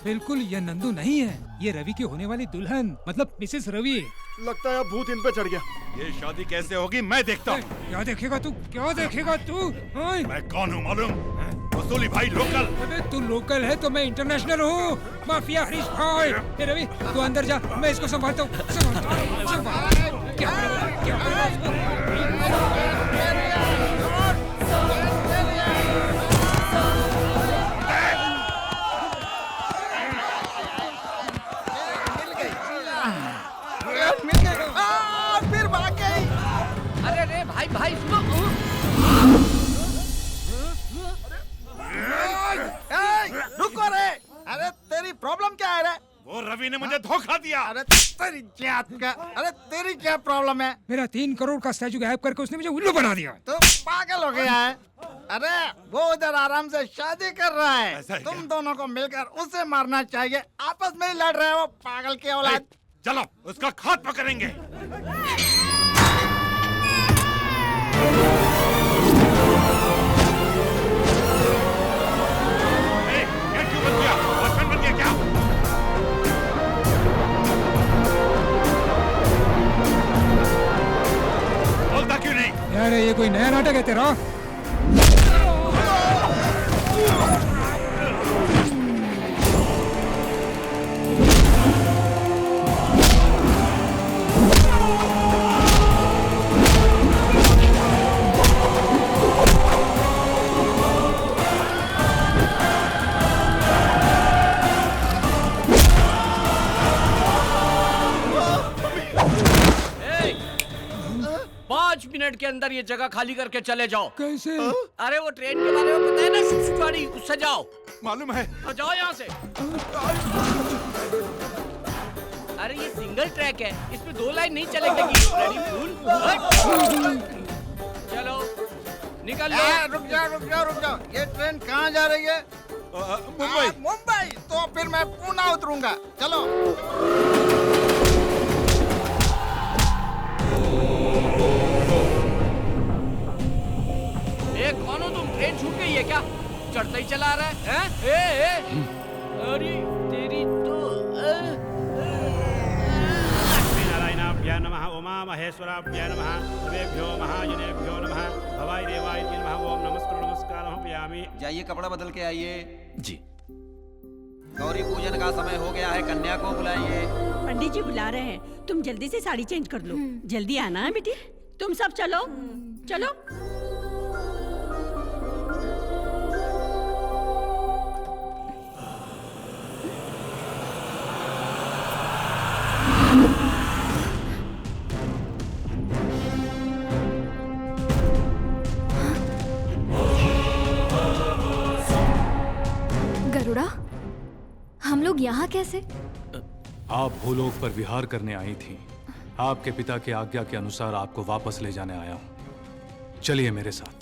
बिल्कुल ये नंदू नहीं है, ये रवि की होने वाली दुल्हन, मतलब मिसेस रवि। लगता है अब भूत इन पे चढ़ गया। ये शादी कैसे होगी मैं देखता हूँ। क्या देखेगा तू? क्या देखेगा तू? मैं कौन हूँ मालूम? वसूली भाई लोकल। अबे तू लोकल है तो मैं इंटरनेशनल हूँ। माफिया हरीश भाई। ए रवि, तू अंदर जा, मैं इसको संभालता हूँ। फिर भाग गई। अरे रे भाई भाई सुनो। रुको रे। अरे तेरी प्रॉब्लम क्या है रे? वो रवि ने मुझे धोखा दिया। अरे तेरी जात का, अरे तेरी क्या प्रॉब्लम है? मेरा 3 करोड़ का स्टैचू गायब करके उसने मुझे उल्लू बना दिया। तो पागल हो गया है? अरे वो उधर आराम से शादी कर रहा है, तुम दोनों को मिलकर उसे मारना चाहिए। आपस में ही लड़ रहे हो, पागल की औलाद। चलो उसका खात्मा करेंगे। ये क्यों बन गया? बचपन बन गया क्या? बोलता क्यों नहीं? यार ये कोई नया नाटक है तेरा? मिनट के अंदर ये जगह खाली करके चले जाओ। कैसे? अरे वो ट्रेन के बारे में पता है ना, शुशवाड़ी, उससे जाओ। मालूम है। तो जाओ यहाँ से। अरे ये सिंगल ट्रैक है, इसमें 2 लाइन नहीं चलेगी। चलो निकल लो। रुक जाओ। ये ट्रेन कहाँ जा रही है? मुंबई। मुंबई? तो फिर मैं पुणे उतरूंगा। चलो। कौन हो तुम? ट्रेन छूट गई है क्या? चढ़ता ही चला रहा है? अरे तेरी तो नारायणाभ्यां नमः, उमा महेश्वराभ्यां नमः, देवेभ्यो महाजनेभ्यो नमः, भवाय देवाय नमः। ओम नमस्कारं पयामि। जाइए कपड़ा बदल के आइए। जी। गौरी पूजन का समय हो गया है, कन्या को बुलाइए। पंडित जी बुला रहे हैं, तुम जल्दी से साड़ी चेंज कर लो। जल्दी आना है बेटी। तुम सब चलो चलो। गरुड़ा, हम लोग यहाँ कैसे? आप भूलोक पर विहार करने आई थी, आपके पिता की आज्ञा के अनुसार आपको वापस ले जाने आया हूं। चलिए मेरे साथ।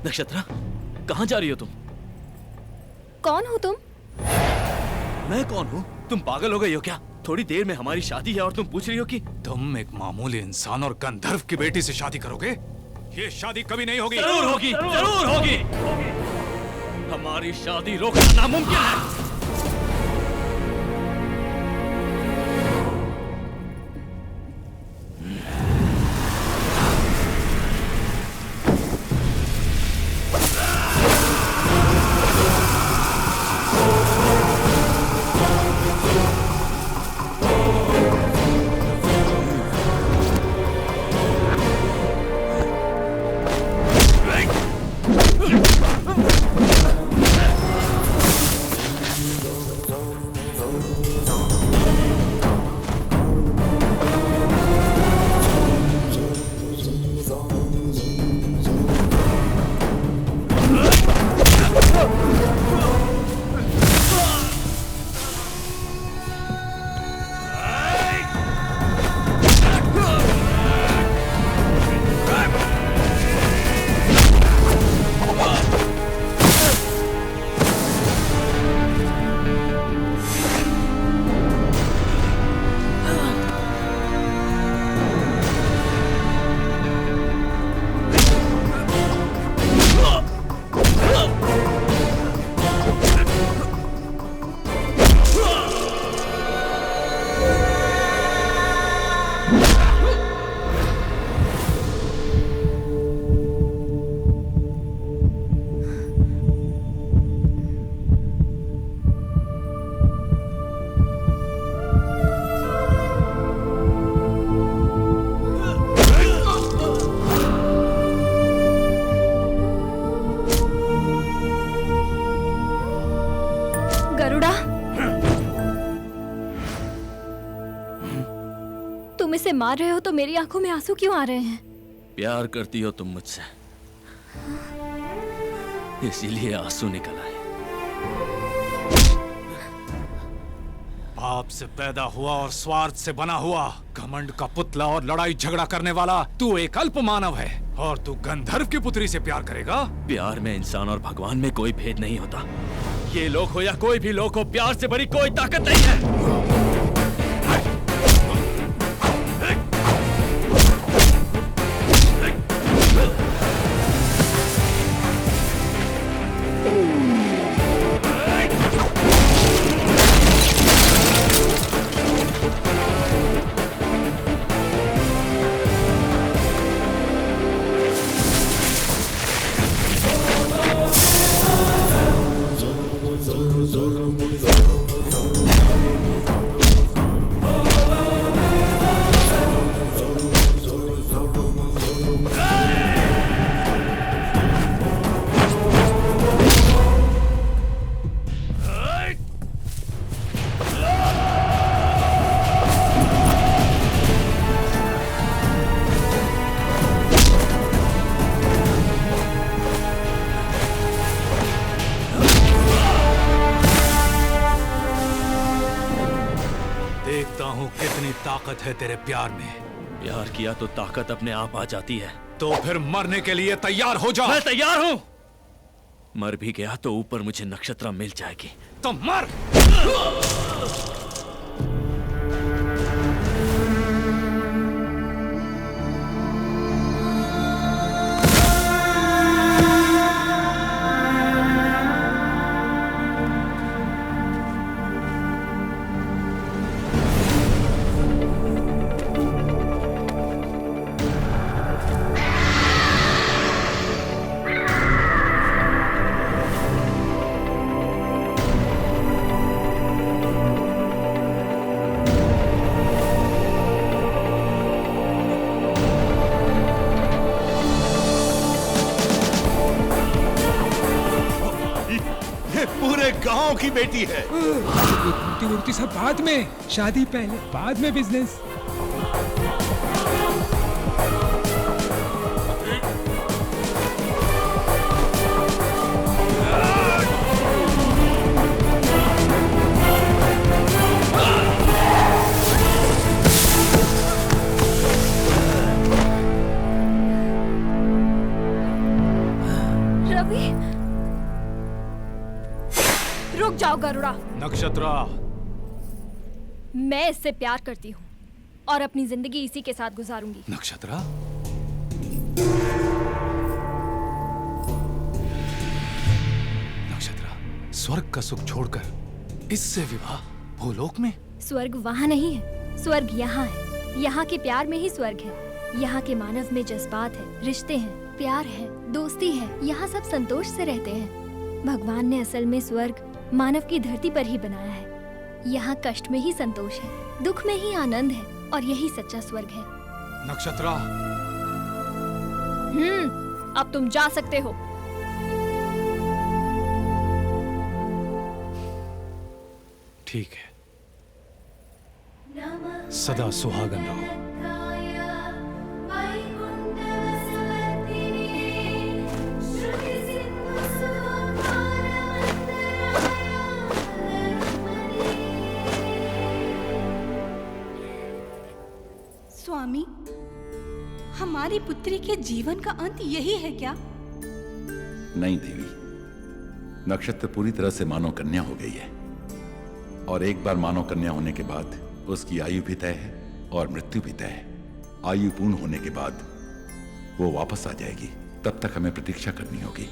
नक्षत्रा, कहाँ जा रही हो तुम? कौन हो तुम? मैं कौन हूँ? तुम पागल हो गई हो क्या? थोड़ी देर में हमारी शादी है और तुम पूछ रही हो कि तुम एक मामूली इंसान और गंधर्व की बेटी से शादी करोगे? ये शादी कभी नहीं होगी। जरूर होगी, जरूर होगी। हमारी शादी रोकना नामुमकिन है। तुम इसे मार रहे हो तो मेरी आंखों में आंसू क्यों आ रहे हैं? प्यार करती हो तुम मुझसे, इसीलिए आंसू निकल आए। पाप से पैदा हुआ और स्वार्थ से बना हुआ, घमंड का पुतला और लड़ाई झगड़ा करने वाला तू एक अल्प मानव है, और तू गंधर्व की पुत्री से प्यार करेगा? प्यार में इंसान और भगवान में कोई भेद नहीं होता। ये लोग हो या कोई भी लोग हो, प्यार से बड़ी कोई ताकत नहीं है। ताकत है तेरे प्यार में। प्यार किया तो ताकत अपने आप आ जाती है। तो फिर मरने के लिए तैयार हो जा। मैं तैयार हूं। मर भी गया तो ऊपर मुझे नक्षत्रा मिल जाएगी। तो मर। की बेटी है। मूर्ति वूर्ति सब बाद में, शादी पहले, बाद में बिजनेस। रवि, रुक जाओ गरुड़ा। नक्षत्रा, मैं इससे प्यार करती हूँ और अपनी जिंदगी इसी के साथ गुजारूंगी। नक्षत्रा, नक्षत्रा, स्वर्ग का सुख छोड़कर इससे विवाह भूलोक में? स्वर्ग वहाँ नहीं है, स्वर्ग यहाँ है। यहाँ के प्यार में ही स्वर्ग है। यहाँ के मानव में जज्बात है, रिश्ते हैं, प्यार है, दोस्ती है। यहाँ सब संतोष से रहते हैं। भगवान ने असल में स्वर्ग मानव की धरती पर ही बनाया है। यहाँ कष्ट में ही संतोष है, दुख में ही आनंद है, और यही सच्चा स्वर्ग है। नक्षत्रा, अब तुम जा सकते हो। ठीक है, सदा सुहागन रहो। स्वामी, हमारी पुत्री के जीवन का अंत यही है क्या? नहीं देवी, नक्षत्र पूरी तरह से मानव कन्या हो गई है, और एक बार मानव कन्या होने के बाद उसकी आयु भी तय है और मृत्यु भी तय है। आयु पूर्ण होने के बाद वो वापस आ जाएगी, तब तक हमें प्रतीक्षा करनी होगी।